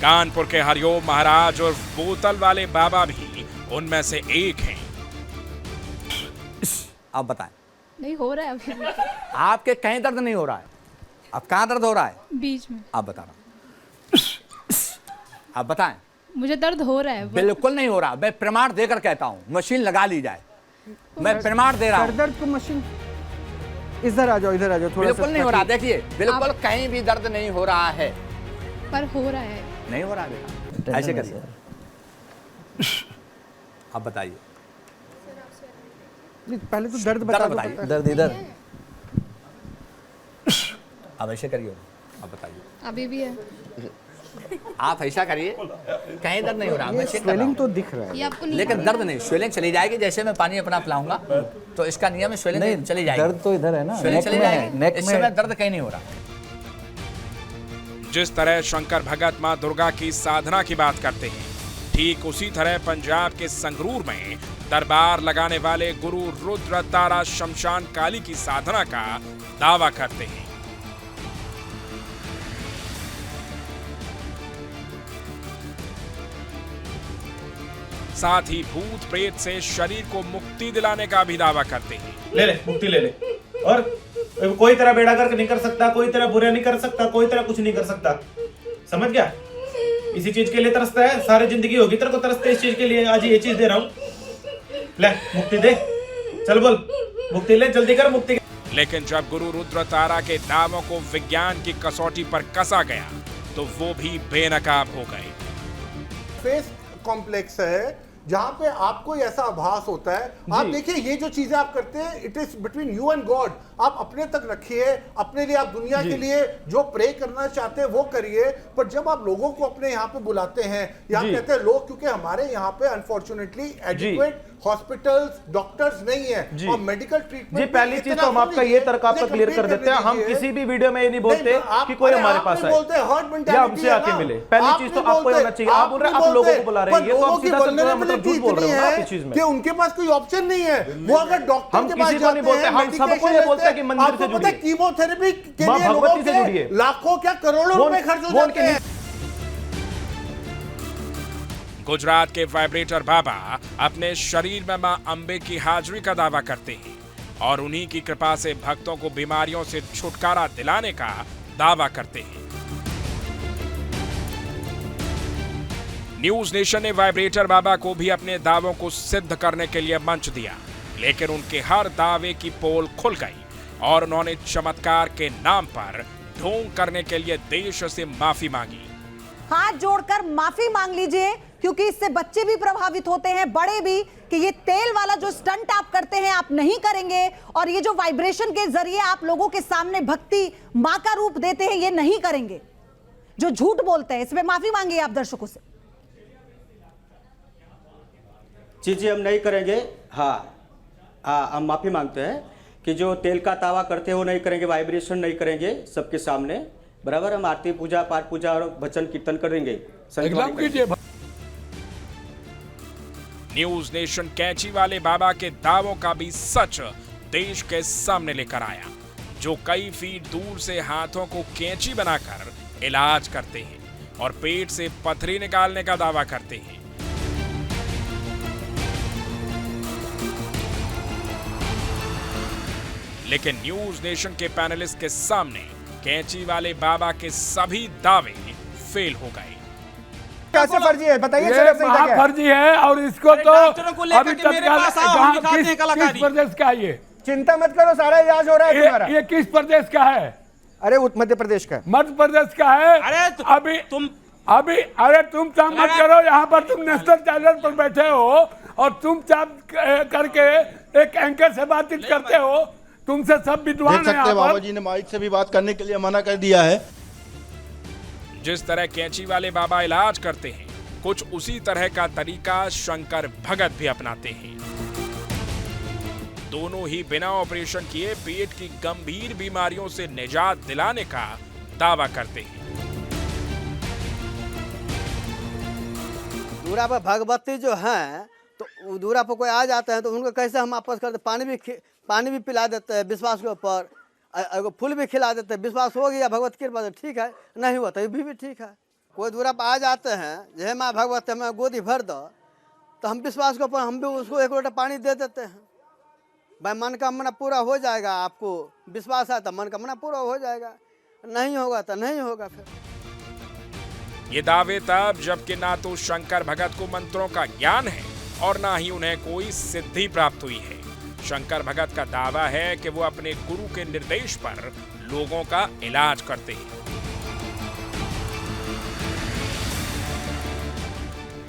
कानपुर के हरिओम महाराज और बोतल वाले बाबा भी उनमें से एक हैं। आप बताएं। नहीं हो रहा है अभी। आपके कहीं दर्द नहीं हो रहा है? अब कहाँ दर्द हो रहा है? बीच में। आप बताना। आप बताएं। मुझे दर्द हो रहा है। बिल्कुल नहीं हो रहा। मैं प्रमाण देकर कहता हूँ, मशीन लगा ली जाए। मैं प्रमाण दे रहा हूँ। दर्द को मशीन, इधर आ जाओ, इधर आ जाओ थोड़ा। बिल्कुल नहीं हो रहा। देखिए, बिल्कुल कहीं भी दर्द नहीं हो रहा है। पर हो रहा है। नहीं हो रहा बेटा, ऐसे करिए। आप बताइए। पहले तो दर्द बताइए। दर्द इधर। अब ऐसे करिए। आप बताइए। अभी भी है। आप ऐसा करिए, कहीं दर्द नहीं हो रहा। मैं स्वेलिंग तो दिख रहा है, लेकिन दर्द नहीं। स्वेलिंग चली जाएगी। जैसे मैं पानी अपना पिलाऊंगा तो इसका नियम है, स्वेलिंग चली जाएगी। दर्द तो इधर है ना, स्वेलिंग चली जाएगी। इस समय दर्द कहीं नहीं हो रहा। जिस तरह शंकर भगत मां दुर्गा की साधना की बात करते हैं, ठीक उसी तरह पंजाब के संगरूर में दरबार लगाने वाले गुरु रुद्र तारा शमशान काली की साधना का दावा करते हैं। साथ ही भूत प्रेत से शरीर को मुक्ति दिलाने का भी दावा करते हैं। ले ले, मुक्ति ले ले। और कोई तरह बेड़ा गर्क नहीं कर सकता, कोई तरह बुरा नहीं कर सकता, कोई तरह कुछ नहीं कर सकता। समझ गया? इसी चीज के लिए तरसता है, सारी जिंदगी होगी तेरे को तरसते इस चीज के लिए। आज ये चीज दे रहा हूँ, ले मुक्ति दे। चल बोल, मुक्ति ले, जल्दी कर मुक्ति। लेकिन जब गुरु रुद्र तारा के दावों को विज्ञान की कसौटी पर कसा गया तो वो भी बेनकाब हो गए। फेस कॉम्प्लेक्स है जहां पे आपको ऐसा आभास होता है। आप देखिए, ये जो चीजें आप करते हैं, it is between you and God. आप अपने तक रखिए, अपने लिए, आप दुनिया के लिए जो प्रे करना चाहते हैं वो करिए। पर जब आप लोगों को अपने यहाँ पे बुलाते हैं, या कहते हैं लोग, क्योंकि हमारे यहाँ पे अनफॉर्चुनेटली एडिक्वेट हॉस्पिटल्स, डॉक्टर्स नहीं है और मेडिकल ट्रीटमेंट। जी, पहली चीज तो हम आपका ये तर्क आपका क्लियर कर देते हैं। हम किसी भी वीडियो में ये नहीं बोलते कि कोई हमारे पास आए या हमसे आके मिले। पहली चीज तो आपको होना चाहिए। आप बोल रहे हैं आप लोगों को बुला रहे हैं, ये तो आप सीधा मतलब झूठ बोल रहे हो इस चीज में, कि उनके पास कोई ऑप्शन नहीं है। वो अगर डॉक्टर के पास किसी को नहीं बोलते, हम सबको ये बोलते हैं कि मंदिर से जुड़िए, कीमोथेरेपी के लिए लोगों के लाखों क्या करोड़ों रुपए खर्च हो जाते हैं। गुजरात के वाइब्रेटर बाबा अपने शरीर में मां अंबे की हाजिरी का दावा करते हैं और उन्हीं की कृपा से भक्तों को बीमारियों से छुटकारा दिलाने का दावा करते हैं। न्यूज नेशन ने वाइब्रेटर बाबा को भी अपने दावों को सिद्ध करने के लिए मंच दिया, लेकिन उनके हर दावे की पोल खुल गई और उन्होंने चमत्कार के नाम पर ढोंग करने के लिए देश से माफी मांगी। हाथ जोड़कर माफी मांग लीजिए, क्योंकि इससे बच्चे भी प्रभावित होते हैं, बड़े भी, कि ये तेल वाला जो स्टंट आप करते हैं आप नहीं करेंगे, और ये जो वाइब्रेशन के जरिए आप लोगों के सामने भक्ति मां का रूप देते हैं ये नहीं करेंगे, जो झूठ बोलते हैं। इसमें माफी मांगिए आप दर्शकों से। जी हम नहीं करेंगे। हाँ, हम माफी मांगते हैं कि जो तेल का तावा करते हैं वो नहीं करेंगे, वाइब्रेशन नहीं करेंगे सबके सामने, बराबर। हम आरती पूजा, पाठ पूजा और भजन कीर्तन करेंगे। न्यूज नेशन कैंची वाले बाबा के दावों का भी सच देश के सामने लेकर आया, जो कई फीट दूर से हाथों को कैंची बनाकर इलाज करते हैं और पेट से पथरी निकालने का दावा करते हैं। लेकिन न्यूज नेशन के पैनलिस्ट के सामने कैंची वाले बाबा के सभी दावे फेल हो गए। कैसे फर्जी है बताइए? ये फर्जी है और इसको तो अभी किस प्रदेश का है? ये चिंता मत करो, सारा इलाज हो रहा है तुम्हारा। ये किस प्रदेश का है? अरे मध्य प्रदेश का। मध्य प्रदेश का है। अरे तुम चाप मत करो, यहाँ पर तुम नेशनल चैनल पर बैठे हो और तुम चाप करके एक एंकर से बातचीत करते हो। तुमसे सब विद्वान हैं। बाबा जी ने माइक से भी बात करने के लिए मना कर दिया है। जिस तरह कैंची वाले बाबा इलाज करते हैं, कुछ उसी तरह का तरीका शंकर भगत भी अपनाते हैं। दोनों ही बिना ऑपरेशन किए पेट की गंभीर बीमारियों से निजात दिलाने का दावा करते हैं। दूरा पर भगवती जो हैं तो दूरा पर कोई आ जाते हैं तो उनको कैसे हम वापस करते, पानी भी पिला देते हैं विश्वास के ऊपर, फूल भी खिला देते हैं, विश्वास हो गया भगवत कृपा से ठीक है, नहीं हुआ तो भी ठीक है। कोई दूरा पर आ जाते हैं जय माँ भगवत हमें गोदी भर दो, तो हम विश्वास के ऊपर हम भी उसको 1 लोटा पानी दे देते हैं। भाई मनोकामना पूरा हो जाएगा, आपको विश्वास है तो मनोकामना पूरा हो जाएगा, नहीं होगा तो नहीं होगा। फिर ये दावे तब जबकि ना तो शंकर भगत को मंत्रों का ज्ञान है और ना ही उन्हें कोई सिद्धि प्राप्त हुई है। शंकर भगत का दावा है कि वो अपने गुरु के निर्देश पर लोगों का इलाज करते हैं,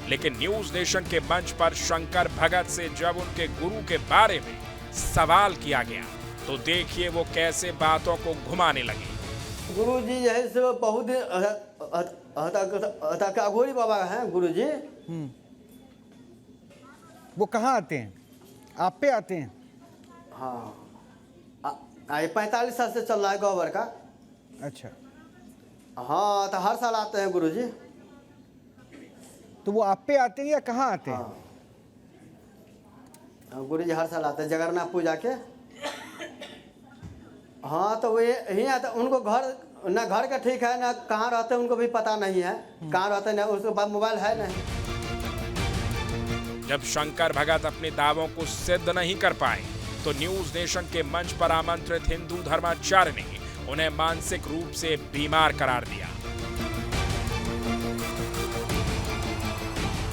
लेकिन न्यूज नेशन के मंच पर शंकर भगत से जब उनके गुरु के बारे में सवाल किया गया तो देखिए वो कैसे बातों को घुमाने लगे। गुरु जी जो है सो बहुत अघोरी बाबा हैं गुरु जी। वो कहाँ आते हैं? आप पे आते हैं? हाँ, ये 45 साल से चल रहा है गोबर का। अच्छा। हाँ, तो हर साल आते हैं गुरु जी। तो वो आप पे आते हैं या कहाँ आते हैं? हाँ, गुरु जी हर साल आते हैं जगन्नाथ पूजा के। हाँ, तो वो यही आता, उनको घर का ठीक है ना, कहाँ रहते हैं उनको भी पता नहीं है, कहाँ रहते हैं, उसके बाद मोबाइल है नहीं। जब शंकर भगत अपने दावों को सिद्ध नहीं कर पाए तो न्यूज नेशन के मंच पर आमंत्रित हिंदू धर्माचार्य ने उन्हें मानसिक रूप से बीमार करार दिया।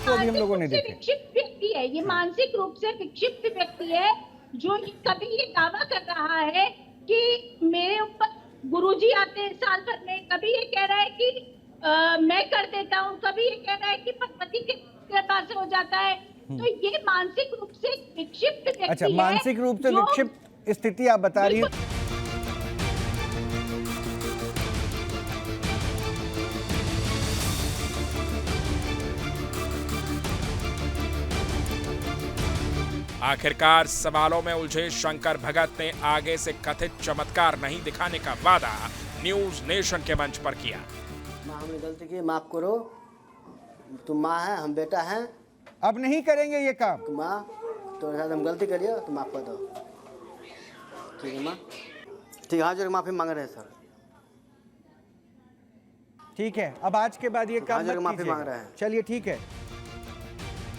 तो अभी हम लोगों ने देखा विक्षिप्त व्यक्ति है, ये मानसिक रूप से विक्षिप्त व्यक्ति है जो कभी ये दावा कर रहा है कि मेरे ऊपर गुरुजी आते हैं साल भर में, कभी ये कह रहा है कि मैं कर देता हूँ, कभी ये कह रहा है कि भगवती के कृपा से हो जाता है। तो ये मानसिक रूप से विक्षिप्त व्यक्ति अच्छा, मानसिक रूप से विक्षिप्त स्थिति आप बता रही हैं। आखिरकार सवालों में उलझे शंकर भगत ने आगे से कथित चमत्कार नहीं दिखाने का वादा न्यूज नेशन के मंच पर किया। माँ, हमने गलती की, माफ करो, तुम माँ है, हम बेटा हैं, अब नहीं करेंगे ये काम। माँ तो हम गलती करिए तो माफ कर दो, ठीक है माँ? ठीक है, हाँ जो माफी मांग रहे हैं सर। ठीक है, अब आज के बाद ये काम मत माफी कीजिएगा। मांग रहे हैं। चलिए ठीक है।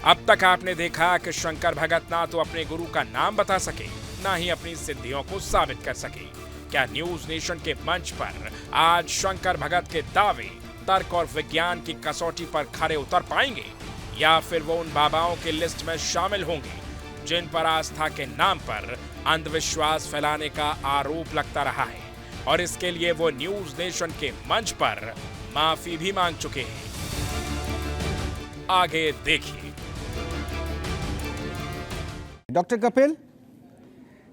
अब तक आपने देखा कि शंकर भगत ना तो अपने गुरु का नाम बता सके, ना ही अपनी सिद्धियों को साबित कर सके। क्या न्यूज नेशन के मंच पर आज शंकर भगत के दावे तर्क और विज्ञान की कसौटी पर खरे उतर पाएंगे, या फिर वो उन बाबाओं की लिस्ट में शामिल होंगे जिन पर आस्था के नाम पर अंधविश्वास फैलाने का आरोप लगता रहा है, और इसके लिए वो न्यूज नेशन के मंच पर माफी भी मांग चुके हैं। आगे देखिए। डॉक्टर कपिल,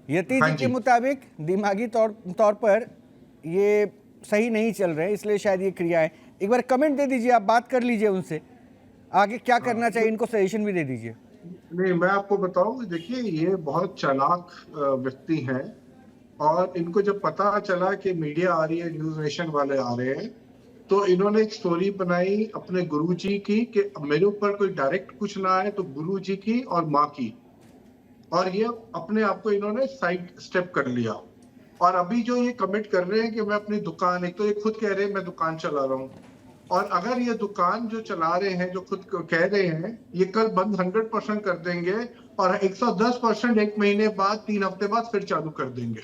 यति जी के मुताबिक दिमागी तौर पर ये सही नहीं चल रहे, इसलिए शायद ये क्रिया है। एक बार कमेंट दे दीजिए, आप बात कर लीजिए उनसे, आगे क्या करना चाहिए, इनको सजेशन भी दे दीजिए। नहीं, मैं आपको बताऊं, देखिए ये बहुत चालाक व्यक्ति हैं, और इनको जब पता चला कि मीडिया आ रही है, न्यूज नेशन वाले आ रहे हैं, तो इन्होंने एक स्टोरी बनाई अपने गुरुजी की कि मेरे ऊपर कोई डायरेक्ट कुछ ना आए, तो गुरुजी की और माँ की, और ये अपने आप को इन्होंने साइड स्टेप कर लिया। और अभी जो ये कमिट कर रहे हैं कि मैं अपनी दुकान, एक तो ये खुद कह रहे हैं मैं दुकान चला रहा हूँ, और अगर ये दुकान जो चला रहे हैं, जो खुद कह रहे हैं, ये कल बंद 100% कर देंगे और 110% 1 महीने बाद, 3 हफ्ते बाद फिर चालू कर देंगे।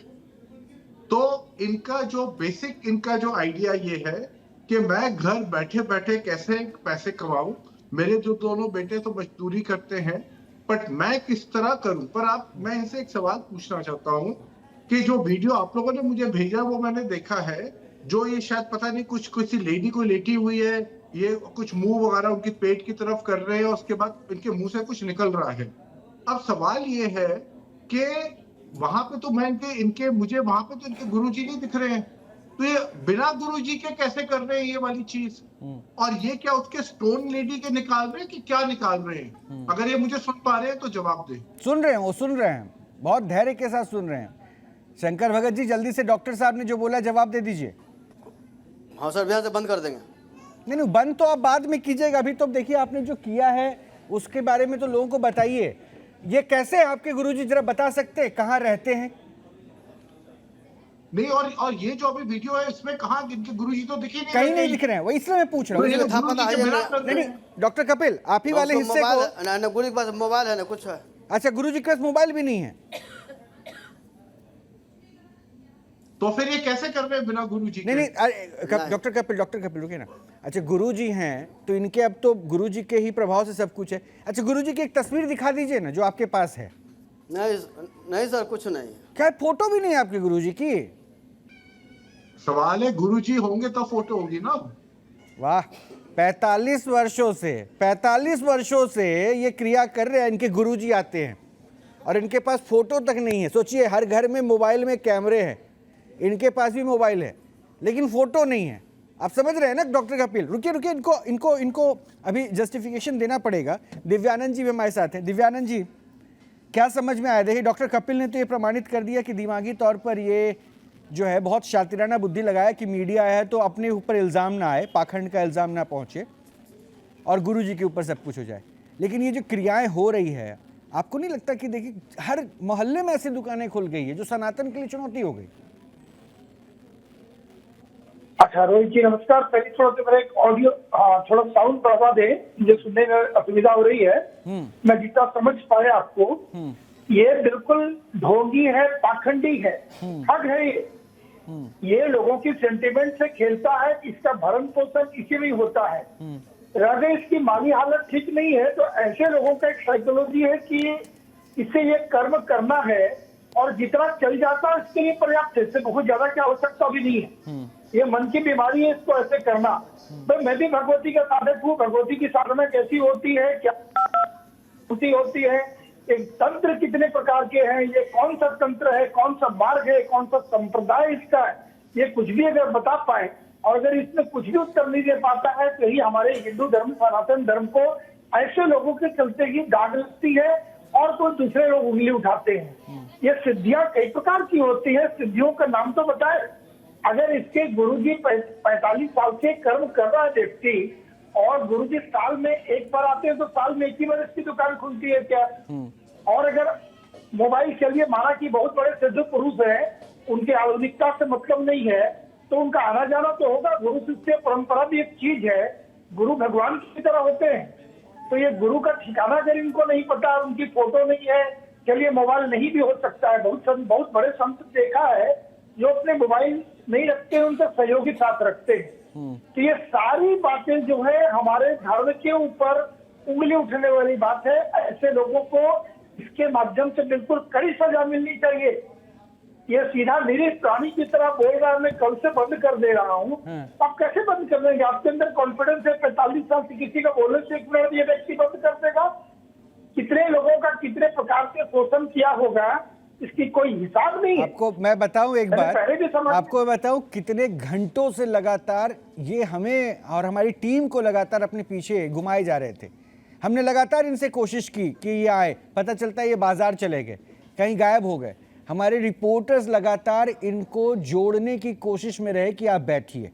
तो इनका जो बेसिक, इनका जो आइडिया ये है कि मैं घर बैठे बैठे कैसे पैसे कमाऊं, मेरे जो दोनों बेटे तो मजदूरी करते हैं, बट मैं किस तरह करूं। पर मैं इनसे एक सवाल पूछना चाहता हूं कि जो वीडियो आप लोगों ने मुझे भेजा वो मैंने देखा है, जो ये शायद पता नहीं कुछ लेडी को लेटी हुई है, ये कुछ मुंह वगैरह उनकी पेट की तरफ कर रहे हैं, और उसके बाद इनके मुंह से कुछ निकल रहा है। अब सवाल ये है कि वहां पे तो मुझे वहां पे तो इनके गुरुजी नहीं दिख रहे हैं, तो ये बिना गुरुजी के कैसे कर रहे हैं ये वाली चीज? और ये क्या उसके स्टोन लेडी के निकाल रहे हैं कि क्या निकाल रहे हैं? अगर ये मुझे सुन पा रहे हैं तो जवाब दे। सुन रहे हैं, वो सुन रहे हैं। बहुत धैर्य के साथ सुन रहे हैं। शंकर भगत जी, जल्दी से डॉक्टर साहब ने जो बोला जवाब दे दीजिए। हाँ सर, अभियान से बंद कर देंगे। नहीं, बंद तो आप बाद में कीजिएगा, अभी तो देखिए आपने जो किया है उसके बारे में तो लोगों को बताइए। ये कैसे आपके गुरुजी, जरा बता सकते हैं कहाँ रहते हैं? नहीं, और ये जो अभी वीडियो है इसमें कहाँ इनके गुरुजी तो दिख ही नहीं, कहीं नहीं दिख रहे हैं, वही इसलिए मैं पूछ रहा हूँ। नहीं, डॉक्टर कपिल, आप ही वाले हिस्से को, गुरु के पास मोबाइल है ना कुछ है। अच्छा, गुरुजी के पास मोबाइल भी नहीं है, तो फिर ये कैसे कर रहे हैं बिना गुरुजी के? नहीं, डॉक्टर कपिल रुके ना। अच्छा, गुरुजी हैं तो इनके अब तो गुरुजी के ही प्रभाव से सब कुछ है। अच्छा, गुरुजी की एक तस्वीर दिखा दीजिए ना जो आपके पास है। नहीं सर, कुछ नहीं। क्या फोटो भी नहीं है आपके गुरुजी की? सवाल है, गुरुजी होंगे तो फोटो होगी ना। वाह, 45 वर्षों से ये क्रिया कर रहे हैं, इनके गुरुजी आते हैं और इनके पास फोटो तक नहीं है। सोचिए, हर घर में मोबाइल में कैमरे हैं, इनके पास भी मोबाइल है लेकिन फोटो नहीं है। आप समझ रहे हैं ना डॉक्टर कपिल? रुकिए, इनको अभी जस्टिफिकेशन देना पड़ेगा। दिव्यानंद जी भी हमारे साथ हैं। दिव्यानंद जी, क्या समझ में आया? देखिए, डॉक्टर कपिल ने तो ये प्रमाणित कर दिया कि दिमागी तौर पर ये जो है बहुत शातिराना बुद्धि लगाया कि मीडिया है तो अपने ऊपर इल्ज़ाम ना आए, पाखंड का इल्ज़ाम ना पहुंचे और गुरुजी के ऊपर सब कुछ हो जाए। लेकिन ये जो क्रियाएं हो रही है, आपको नहीं लगता कि देखिए हर मोहल्ले में ऐसी दुकानें खुल गई है जो सनातन के लिए चुनौती हो गई? अच्छा रोहित जी, नमस्कार। पहले थोड़ा सा मेरा एक ऑडियो, थोड़ा साउंड बढ़ा दे, मुझे सुनने में असुविधा हो रही है। मैं जितना समझ पाया आपको, ये बिल्कुल ढोंगी है, पाखंडी है, ठग है। ये लोगों की सेंटिमेंट से खेलता है, इसका भरण पोषण इसी में होता है। अगर इसकी माली हालत ठीक नहीं है तो ऐसे लोगों का एक साइकोलॉजी है कि इससे ये कर्म करना है और जितना चल जाता है इसके लिए पर्याप्त है, इससे बहुत ज्यादा की आवश्यकता भी नहीं है। ये मन की बीमारी है, इसको ऐसे करना। तो मैं भी भगवती का साधक हूँ। भगवती की साधना कैसी होती है, क्या होती है, एक तंत्र कितने प्रकार के हैं, ये कौन सा तंत्र है, कौन सा मार्ग है, कौन सा संप्रदाय इसका है, ये कुछ भी अगर बता पाए और अगर इसमें कुछ भी उत्तर नहीं दे पाता है तो यही हमारे हिंदू धर्म, सनातन धर्म को ऐसे लोगों के चलते ही दाग लगती है और कोई दूसरे लोग उंगली उठाते हैं। ये सिद्धियां कई प्रकार की होती है, सिद्धियों का नाम तो बताए। अगर इसके गुरुजी 45 साल से कर्म कर रहा है व्यक्ति और गुरुजी साल में एक बार आते हैं तो साल में एक ही बार इसकी दुकान खुलती है क्या? और अगर मोबाइल, चलिए माना कि बहुत बड़े सिद्ध पुरुष है, उनके आधुनिकता से मतलब नहीं है तो उनका आना जाना तो होगा। गुरु शिष्य परंपरा भी एक चीज है, गुरु भगवान की तरह होते हैं। तो ये गुरु का ठिकाना अगर इनको नहीं पता, उनकी फोटो नहीं है, चलिए मोबाइल नहीं भी हो सकता है। बहुत बड़े संत देखा है जो अपने मोबाइल नहीं रखते, उनसे सहयोगी साथ रखते हैं। तो ये सारी बातें जो है हमारे धर्म के ऊपर उंगली उठने वाली बात है। ऐसे लोगों को इसके माध्यम से बिल्कुल कड़ी सजा मिलनी चाहिए। ये सीधा मेरे प्राणी की तरह बोल रहा है, मैं कल से बंद कर दे रहा हूँ। आप कैसे बंद कर देंगे? आपके अंदर कॉन्फिडेंस है? 45 साल से किसी का बोलने से 1 मिनट ये व्यक्ति बंद कर देगा? कितने लोगों का कितने प्रकार से शोषण किया होगा, इसकी कोई हिसाब नहीं है। आपको मैं बताऊं एक बात, आपको बताऊं कितने घंटों से लगातार ये हमें और हमारी टीम को लगातार अपने पीछे घुमाए जा रहे थे। हमने लगातार इनसे कोशिश की कि ये आए, पता चलता है ये बाजार चले गए, कहीं गायब हो गए। हमारे रिपोर्टर्स लगातार इनको जोड़ने की कोशिश में रहे कि आप बैठिए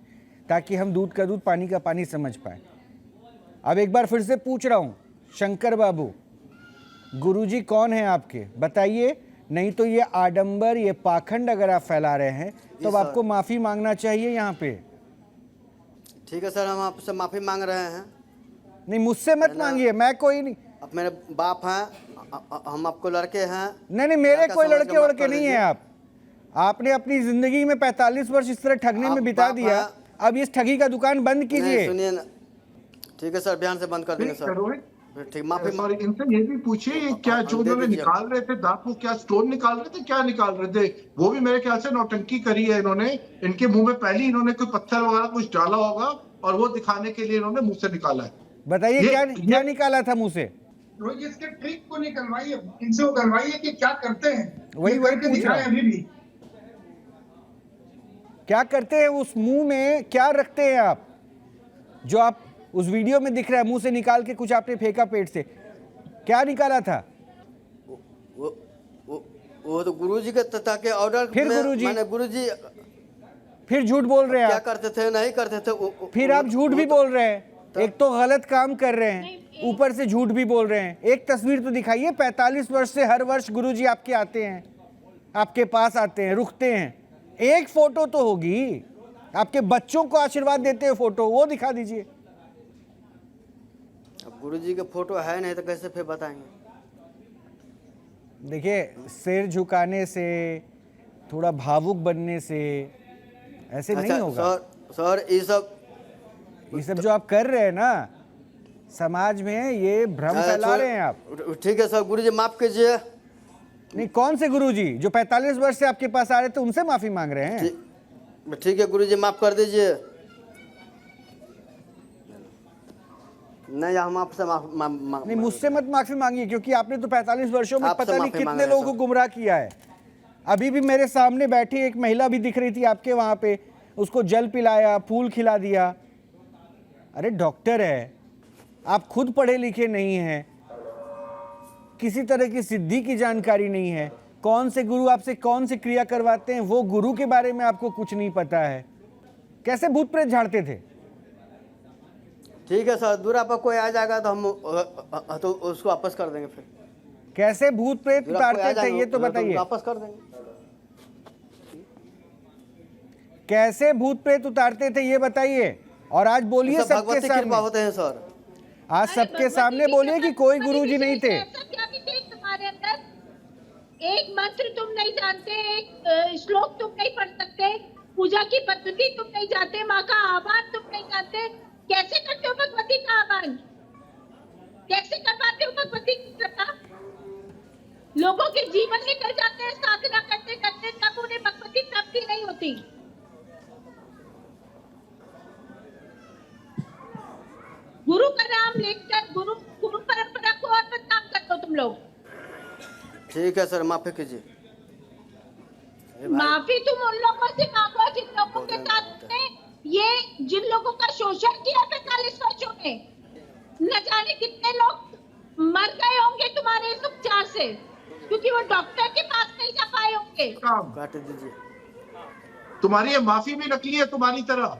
ताकि हम दूध का दूध पानी का पानी समझ पाए। अब एक बार फिर से पूछ रहा हूँ, शंकर बाबू, गुरुजी कौन है आपके, बताइए। नहीं तो ये आडंबर, ये पाखंड अगर आप फैला रहे हैं तो अब आपको माफी मांगना चाहिए यहाँ पे। ठीक है सर, हम आपसे माफी मांग रहे हैं। नहीं, मुझसे मत मांगिए, मैं कोई नहीं। अब मेरे बाप हैं, हम आपको लड़के हैं। नहीं, मेरे कोई लड़के वड़के नहीं है। आपने अपनी जिंदगी में 45 वर्ष इस तरह ठगने में बिता दिया, अब इस ठगी का दुकान बंद कीजिए। सुनिए ना, ठीक है सर, ध्यान से बंद कर देंगे सर। ठीक, माफी। सॉरी, इनसे ये भी पूछिए, क्या जो उन्होंने निकाल रहे थे दांत, वो क्या स्टोन निकाल रहे थे, क्या निकाल रहे थे? वो भी मेरे ख्याल से नौटंकी करी है इन्होंने। इनके मुंह में पहले इन्होंने कोई पत्थर वगैरह कुछ डाला होगा और वो दिखाने के लिए इन्होंने मुंह से निकाला है। बताइए क्या निकाला था मुंह से? रोहित, इसके ट्रिक को निकलवाइए, इनसे वो करवाइए कि क्या करते हैं। वही पूछ रहा है अभी भी, क्या करते हैं उस मुंह में, क्या रखते हैं आप जो आप उस वीडियो में दिख रहा है? मुंह से निकाल के कुछ आपने फेंका पेट से, क्या निकाला था? वो तो गुरुजी के ताकि ऑर्डर फिर गुरुजी? मैंने गुरुजी फिर झूठ बोल रहे हैं क्या आप। करते थे नहीं करते थे फिर आप झूठ भी बोल रहे हैं। एक तो गलत काम कर रहे हैं, ऊपर से झूठ भी बोल रहे हैं। एक तस्वीर तो दिखाइए, 45 वर्ष से हर वर्ष गुरुजी आपके आते हैं, आपके पास आते हैं, रुकते हैं। एक फोटो तो होगी, आपके बच्चों को आशीर्वाद देते हुए फोटो, वो दिखा दीजिए। अब गुरुजी के फोटो है नहीं तो कैसे फिर बताएंगे? देखिए, सिर झुकाने से, थोड़ा भावुक बनने से ऐसे नहीं होगा। सर ये सब जो आप कर रहे हैं ना, समाज में ये भ्रम फैला रहे हैं आप। ठीक है सर, गुरुजी माफ कीजिए। नहीं, कौन से गुरुजी? जो 45 वर्ष से आपके पास आ रहे थे उनसे माफी मांग रहे हैं? ठीक है गुरुजी माफ कर दीजिए। नहीं, हम आपसे नहीं, मुझसे मत माफी मांगिए, क्योंकि आपने तो 45 वर्षों में पता नहीं कितने लोगों को गुमराह किया है। अभी भी मेरे सामने बैठी एक महिला भी दिख रही थी आपके वहां पे, उसको जल पिलाया, फूल खिला दिया। अरे डॉक्टर है, आप खुद पढ़े लिखे नहीं हैं, किसी तरह की सिद्धि की जानकारी नहीं है, कौन से गुरु आपसे कौन सी क्रिया करवाते हैं वो गुरु के बारे में आपको कुछ नहीं पता है। कैसे भूत प्रेत झाड़ते थे? ठीक है सर, दूरा पर कोई आ जाएगा तो हम तो उसको वापस कर देंगे। फिर कैसे भूत प्रेत उतारते थे ये तो बताइए। वापस कर देंगे। कैसे भूत प्रेत उतारते थे ये बताइए, और आज बोलिए सबके सामने। होते हैं सर, आज सबके सामने बोलिए कि कोई गुरुजी नहीं थे। तुम्हारे अंदर एक मंत्र तुम नहीं जानते, एक श्लोक तुम नहीं पढ़ सकते, पूजा की पद्धति तुम नहीं जानते, माँ का आह्वान तुम नहीं जानते। कैसे करते हो भगवती का आह्वान? कैसे कर पाते हो भगवती की कृपा? लोगों के जीवन निकल जाते हैं साधना करते करते, तब उन्हें भगवती प्राप्ति नहीं होती। गुरु का नाम लेकर गुरु परंपरा को और बदनाम कर दो तुम लोग। ठीक है सर, माफी कीजिए। माफी तुम उन लोगों से मांगो जिन लोगों के साथ जिन लोगों का शोषण किया 45 वर्षों में। न जाने कितने लोग मर गए होंगे तुम्हारे इस उपचार से, क्योंकि वो डॉक्टर के पास नहीं जा पाए होंगे। काट दीजिए। तुम्हारी ये माफी भी नकली है तुम्हारी तरह।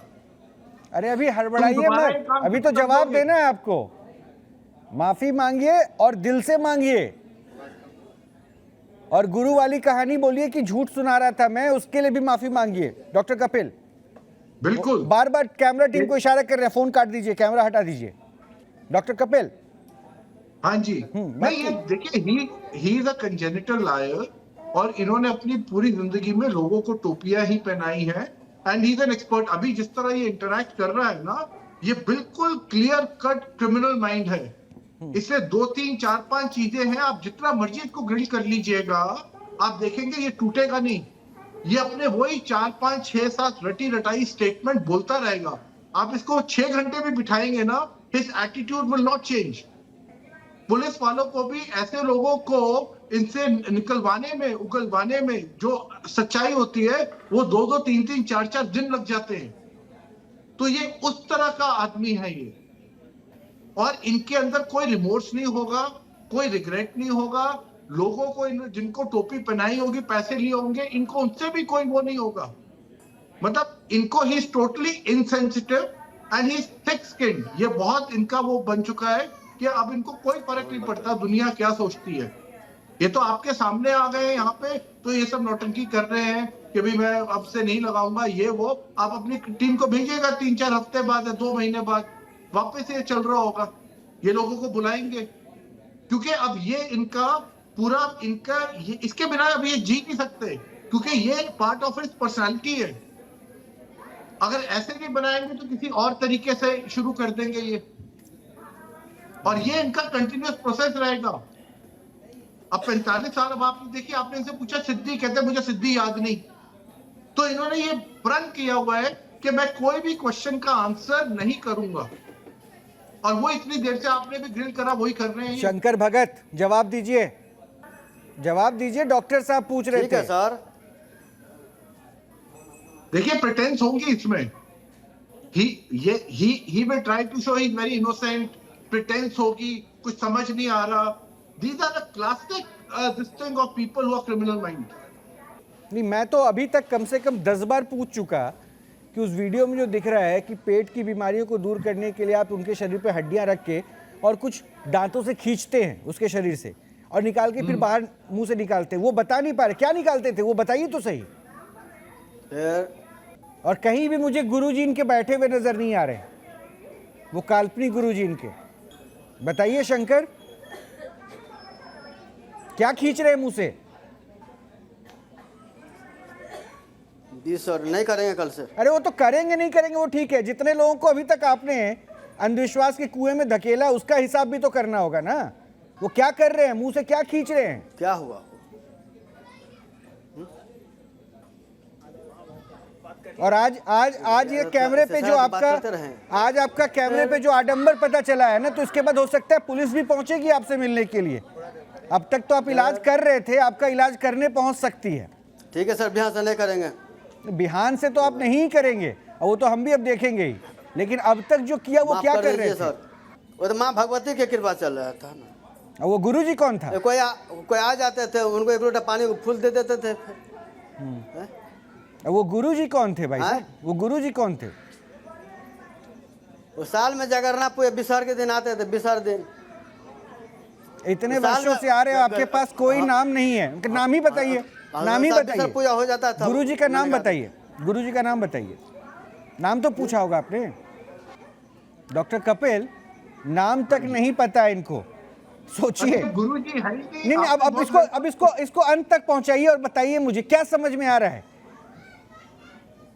अरे अभी हड़बड़ाइए मत, अभी तो जवाब देना है आपको। माफी मांगिए और दिल से मांगिए। और गुरु वाली कहानी बोलिए कि झूठ सुना रहा था मैं, उसके लिए भी माफी मांगिए। डॉक्टर कपिल, बिल्कुल। बार बार कैमरा टीम को इशारा कर रहे हैं, फोन काट दीजिए, कैमरा हटा दीजिए। डॉक्टर कपिल। हाँ जी, नहीं ये देखिए, he is a congenital liar, और इन्होंने अपनी पूरी जिंदगी में लोगों को टोपियां ही पहनाई है, and he is an expert. अभी जिस तरह ये इंटरैक्ट कर रहा है ना, ये बिल्कुल क्लियर कट क्रिमिनल माइंड है। इससे 2, 3, 4, 5 चीजें हैं, आप जितना मर्जी इसको ग्रिल कर लीजिएगा, आप देखेंगे ये टूटेगा नहीं। ये अपने वही 4, 5, 6, 7 रटी रटाई स्टेटमेंट बोलता रहेगा। आप इसको 6 घंटे भी बिठाएंगे ना, his attitude will not change. Police वालों को भी ऐसे लोगों को इनसे निकलवाने में, उगलवाने में जो सच्चाई होती है, वो 2-2, 3-3, 4-4 दिन लग जाते हैं। तो ये उस तरह का आदमी है ये, और इनके अंदर कोई रिमोर्स नहीं होगा, कोई रिग्रेट नहीं होगा। लोगों को जिनको टोपी पहनाई होगी, पैसे लिए होंगे, इनको उनसे भी कोई वो नहीं होगा। मतलब इनको he is totally insensitive and he is thick skinned. ये बहुत इनका वो बन चुका है कि अब इनको कोई फर्क नहीं पड़ता दुनिया क्या सोचती है। ये तो आपके सामने आ गए हैं यहाँ पे, तो ये सब नौटंकी कर रहे हैं कि भाई मैं अब से नहीं लगाऊंगा ये वो। आप अपनी टीम को भेजिएगा 3-4 हफ्ते बाद या 2 महीने बाद, वापस ये चल रहा होगा। ये लोगों को बुलाएंगे, क्योंकि अब ये इनका पूरा ये इसके बिना अब ये जी नहीं सकते, क्योंकि ये पार्ट ऑफ हिज पर्सनालिटी है। अगर ऐसे नहीं बनाएंगे तो किसी और तरीके से शुरू कर देंगे ये, और ये इनका कंटिन्यूअस प्रोसेस रहेगा। अब 45 साल, अब आपने देखिए, आपने इनसे पूछा सिद्धि, कहते मुझे सिद्धि याद नहीं। तो इन्होंने ये प्रण किया हुआ है कि मैं कोई भी क्वेश्चन का आंसर नहीं करूंगा, और वो इतनी देर से आपने भी ग्रिल करा, वही कर रहे हैं। शंकर भगत, जवाब दीजिए, जवाब दीजिए। डॉक्टर साहब पूछ रहे थे। ठीक है सर। देखिए प्रिटेंस होंगी इसमें। he will try to show he's very innocent, pretence होगी, कुछ समझ नहीं आ रहा। These are the classic this thing of people who are criminal minded. नहीं, मैं तो अभी तक कम से कम 10 बार पूछ चुका कि उस वीडियो में जो दिख रहा है कि पेट की बीमारियों को दूर करने के लिए आप उनके शरीर पे हड्डियां रख के और कुछ दांतों से खींचते हैं उसके शरीर से और निकाल के फिर बाहर मुंह से निकालते हैं, वो बता नहीं पा रहे क्या निकालते थे, वो बताइए तो सही। और कहीं भी मुझे गुरुजी इनके बैठे हुए नजर नहीं आ रहे, वो काल्पनिक गुरुजी इनके। बताइए शंकर, क्या खींच रहे हैं मुंह से? 20 और नहीं करेंगे कल से। अरे वो तो करेंगे नहीं करेंगे वो ठीक है, जितने लोगों को अभी तक आपने अंधविश्वास के कुएं में धकेला उसका हिसाब भी तो करना होगा ना। वो क्या कर रहे हैं, मुंह से क्या खींच रहे हैं? क्या हुआ? और आज ये कैमरे पे जो आपका कैमरे पे जो आडंबर पता चला है ना, तो इसके बाद हो सकता है पुलिस भी पहुंचेगी आपसे मिलने के लिए। अब तक तो आप इलाज कर रहे थे, आपका इलाज करने पहुंच सकती है। ठीक है सर, बिहान से नहीं करेंगे। बिहान से तो आप नहीं करेंगे, और वो तो हम भी अब देखेंगे ही, लेकिन अब तक जो किया वो क्या कर रहे थे? सर वो तो माँ भगवती की कृपा चल रहा था ना। वो गुरुजी कौन था? कोई आ जाते थे, उनको 1 लोटा पानी को फूल दे देते थे। वो गुरुजी कौन थे भाई साहब? वो गुरुजी कौन थे? वो साल में जगरना पूरे बिसर के दिन आते थे, बिसर दिन। इतने वर्षों से आ रहे हो, आपके पास कोई नाम नहीं है, उनका नाम ही बताइए, नाम ही बताइए। पूजा हो जाता था। गुरुजी का नाम बताइए, गुरुजी का नाम बताइए। नाम तो पूछा होगा आपने। डॉक्टर कपिल, नाम तक नहीं पता है इनको, सोचिए। गुरुजी है नहीं, अब इसको अंत तक पहुंचाइए और बताइए मुझे क्या समझ में आ रहा है।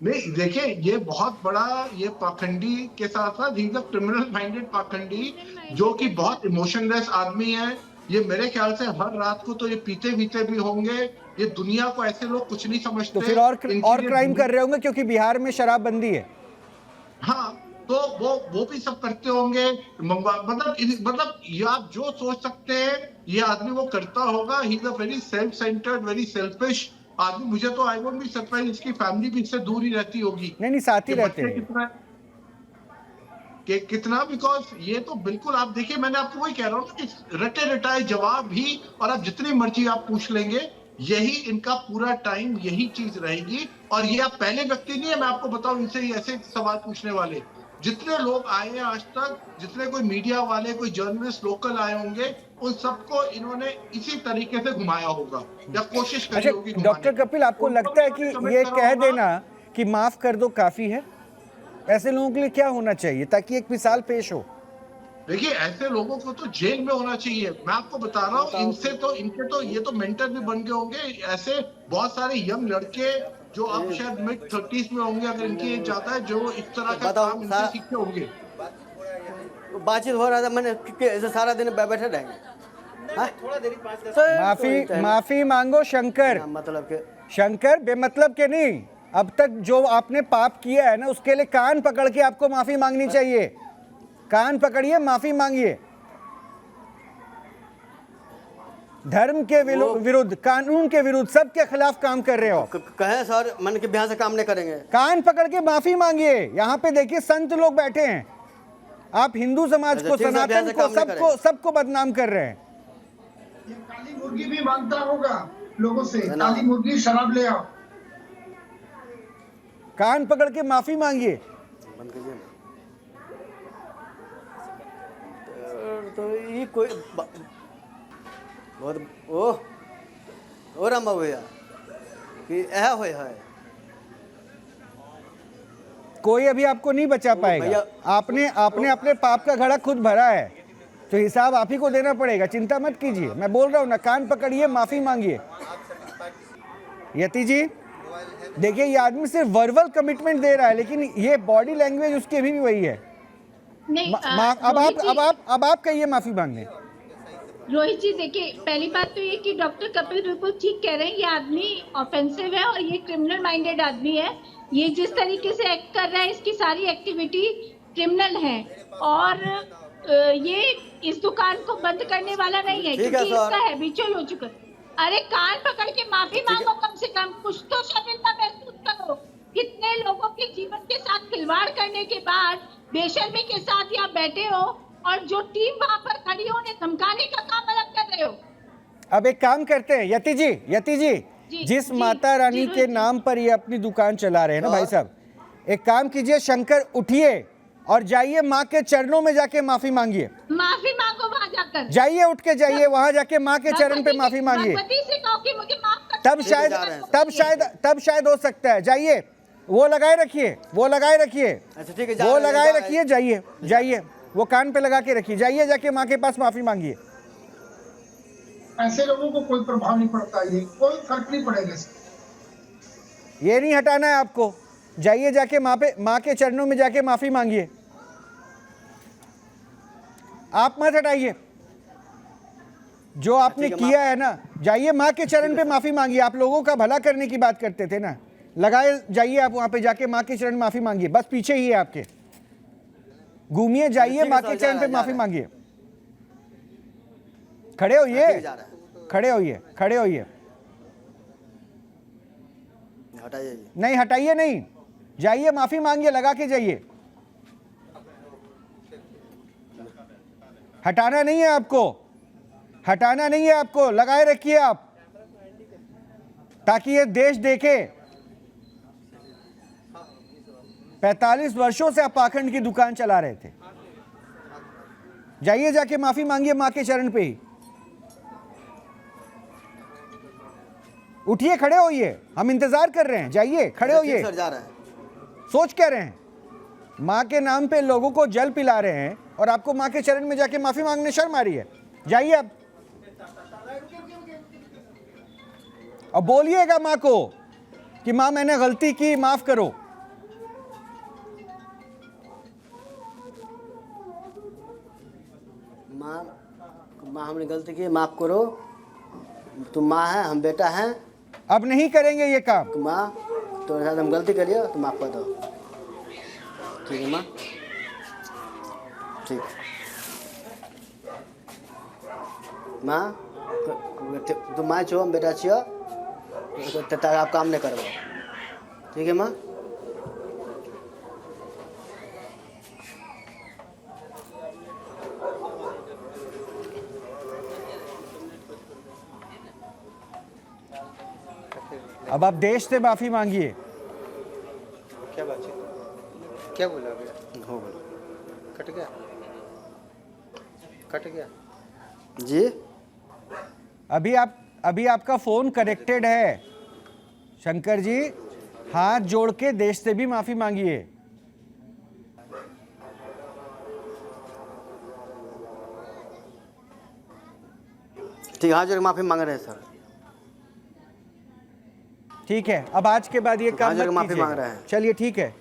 नहीं देखिए, ये बहुत बड़ा ये पाखंडी के साथ साथ क्रिमिनल माइंडेड पाखंडी जो कि बहुत इमोशनलेस आदमी है। ये मेरे ख्याल से हर रात को तो ये पीते भी होंगे। ये दुनिया को ऐसे लोग कुछ नहीं समझते। तो फिर और क्राइम कर रहे होंगे क्योंकि बिहार में शराबबंदी है। हाँ, तो वो भी सब करते होंगे। मतलब ये आप जो सोच सकते हैं ये आदमी वो करता होगा। ही is a very self centred, very selfish आदमी। मुझे तो आई वोंट बी सरप्राइज इसकी फैमिली भी इससे दूर ही रहती होगी। नहीं साथ ही रहते हैं कितना बिकॉज ये तो बिल्कुल आप देखिए, मैंने आपको वही कह रहा हूँ कि रटे रटाए जवाब भी, और आप जितनी मर्जी आप पूछ लेंगे, यही इनका पूरा टाइम यही चीज रहेगी। और ये आप पहले व्यक्ति नहीं है, मैं आपको बताऊं, इनसे ऐसे सवाल पूछने वाले जितने लोग आए हैं आज तक, जितने कोई मीडिया वाले, कोई जर्नलिस्ट लोकल आए होंगे, उन सबको इन्होंने इसी तरीके से घुमाया होगा या कोशिश करी होगी। डॉक्टर कपिल, आपको लगता है कि ये कह देना कि माफ कर दो काफी है? ऐसे लोगों के लिए क्या होना चाहिए ताकि एक मिसाल पेश हो? देखिए, ऐसे लोगों को तो जेल में होना चाहिए। मैं आपको बता रहा हूँ, इनके तो ये तो मेंटर भी बन गए होंगे। ऐसे बहुत सारे यंग लड़के जो अब शायद मिड 30s में होंगे, अगर इनकी एज जाता है, जो इस तरह का काम इनसे सीखे होंगे। बातचीत हो रहा था, मैंने ऐसे सारा दिन बैठे रहेंगे। माफी मांगो शंकर। मतलब के शंकर बेमतलब के नहीं, अब तक जो आपने पाप किया है ना, उसके लिए कान पकड़ के आपको माफी मांगनी चाहिए। कान पकड़िए, माफी मांगिए। धर्म के विरुद्ध, कानून के विरुद्ध, सबके खिलाफ काम कर रहे हो। कहे सर, मन के बिहार से काम नहीं करेंगे। कान पकड़ के माफी मांगिए। यहाँ पे देखिए संत लोग बैठे हैं। आप हिंदू समाज को, सनातन को, सबको बदनाम कर रहे हैं। ये काली मुर्गी भी मांगता होगा लोगों से, काली मुर्गी शराब ले आओ। कान पकड़ के माफी मांगिए। तो ये कोई बहुत ओ रामा भैया कि ऐसा हो है। कोई अभी आपको नहीं बचा पाएगा। आपने अपने पाप का घड़ा खुद भरा है, तो हिसाब आप ही को देना पड़ेगा। चिंता मत कीजिए, मैं बोल रहा हूँ ना, कान पकड़िए, माफी मांगिए। यति जी देखिए, ये आदमी सिर्फ वर्बल कमिटमेंट दे रहा है, लेकिन ये बॉडी लैंग्वेज उसकी अभी भी वही है। नहीं, अब आप कहिए माफी मांगने। रोहित जी देखिए, पहली बात तो ये कि डॉक्टर कपिल बिल्कुल ठीक कह रहे हैं। ये आदमी ऑफेंसिव है और ये क्रिमिनल माइंडेड आदमी है। ये जिस तरीके से एक्ट कर रहा है, इसकी सारी एक्टिविटी क्रिमिनल है। और ये इस दुकान को बंद करने वाला नहीं है, क्योंकि इसका हैबिचुअल हो चुका है। अरे कान पकड़ के माफी मांगो, कम से कम कुछ तो शर्मिंदा महसूस करो। कितने लोगों के जीवन के साथ खिलवाड़ करने के बाद बेशर्मी के साथ यहाँ बैठे हो, और जो टीम वहां पर खड़ी हो उन्हें धमकाने का काम अलग कर रहे हो। अब एक काम करते हैं यति जी, जिस माता रानी के नाम पर ये अपनी दुकान चला रहे हैं ना भाई साहब, एक काम कीजिए, शंकर उठिए और जाइए माँ के चरणों में जाके माफी मांगिए। माफी मांगो वहाँ जाकर, जाइए, उठ के जाइए वहां जाके माँ के चरण पे माफी मांगिए, तब शायद हो सकता है। जाइए, वो लगाए रखिए, अच्छा ठीक है, वो लगाए रखिए, जाइए वो कान पे लगा के रखिए, जाइए जाके माँ के पास माफी मांगिए। ऐसे लोगों को कोई प्रभाव नहीं पड़ता, ये कोई फर्क नहीं पड़ेगा इससे। ये नहीं हटाना है आपको, जाइए जाके माँ के चरणों में जाके माफी मांगिए, आप मत हटाइए। जो आपने किया है ना, जाइए माँ के चरण पे माफी मांगिए। आप लोगों का भला करने की बात करते थे ना, लगाए जाइए आप वहां पे जाके माँ के चरण माफी मांगिए, बस पीछे ही है आपके, घूमिए, जाइए माँ के चरण पे माफी मांगिए। खड़े होइए, नहीं हटाइए, नहीं, जाइए माफी मांगिए, लगा के जाइए, हटाना नहीं है आपको, लगाए रखिए आप, ताकि ये देश देखे 45 वर्षों से आप पाखंड की दुकान चला रहे थे। जाइए जाके माफी मांगिए मां के चरण पे ही, उठिए, खड़े होइए, हम इंतजार कर रहे हैं, जाइए खड़े होइए। सोच क्या रहे हैं? माँ के नाम पे लोगों को जल पिला रहे हैं और आपको माँ के चरण में जाके माफी मांगने शर्म आ रही है। जाइए अब बोलिएगा माँ को कि माँ मैंने गलती की, माफ करो। माँ हमने गलती की, माफ करो, तुम माँ है, हम बेटा हैं, अब नहीं करेंगे ये काम। माँ तो हम गलती करिए तो माफ कर दो, ठीक है माँ, ठीक माँ, तुम माँ छो, हम बेटा छियो, तो आप काम नहीं करबो, ठीक है माँ। अब आप देश से माफी मांगिए। क्या बात है, क्या बोला अभी? हो बोला, कट गया जी। अभी आपका फोन कनेक्टेड है शंकर जी, हाथ जोड़ के देश से भी माफी मांगिए। ठीक, हाथ जोड़ माफी मांग रहे हैं सर। ठीक है, अब आज के बाद ये काम मत माफी कीजिएगा। मांग रहे हैं। चलिए ठीक है,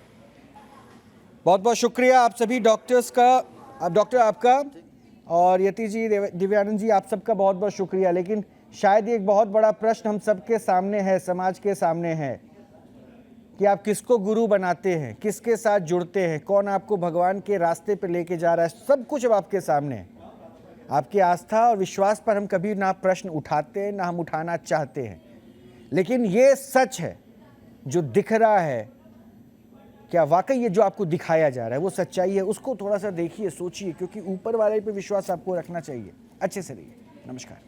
बहुत बहुत शुक्रिया आप सभी डॉक्टर्स का, आप डॉक्टर आपका और यति जी, दिव्यानंद जी, आप सबका बहुत बहुत शुक्रिया। लेकिन शायद एक बहुत बड़ा प्रश्न हम सबके सामने है, समाज के सामने है, कि आप किसको गुरु बनाते हैं, किसके साथ जुड़ते हैं, कौन आपको भगवान के रास्ते पर लेके जा रहा है। सब कुछ अब आपके सामने है। आपकी आस्था और विश्वास पर हम कभी ना प्रश्न उठाते हैं, ना हम उठाना चाहते हैं। लेकिन ये सच है जो दिख रहा है, क्या वाकई ये जो आपको दिखाया जा रहा है वो सच्चाई है? उसको थोड़ा सा देखिए, सोचिए, क्योंकि ऊपर वाले पे विश्वास आपको रखना चाहिए। अच्छे से रहिए, नमस्कार।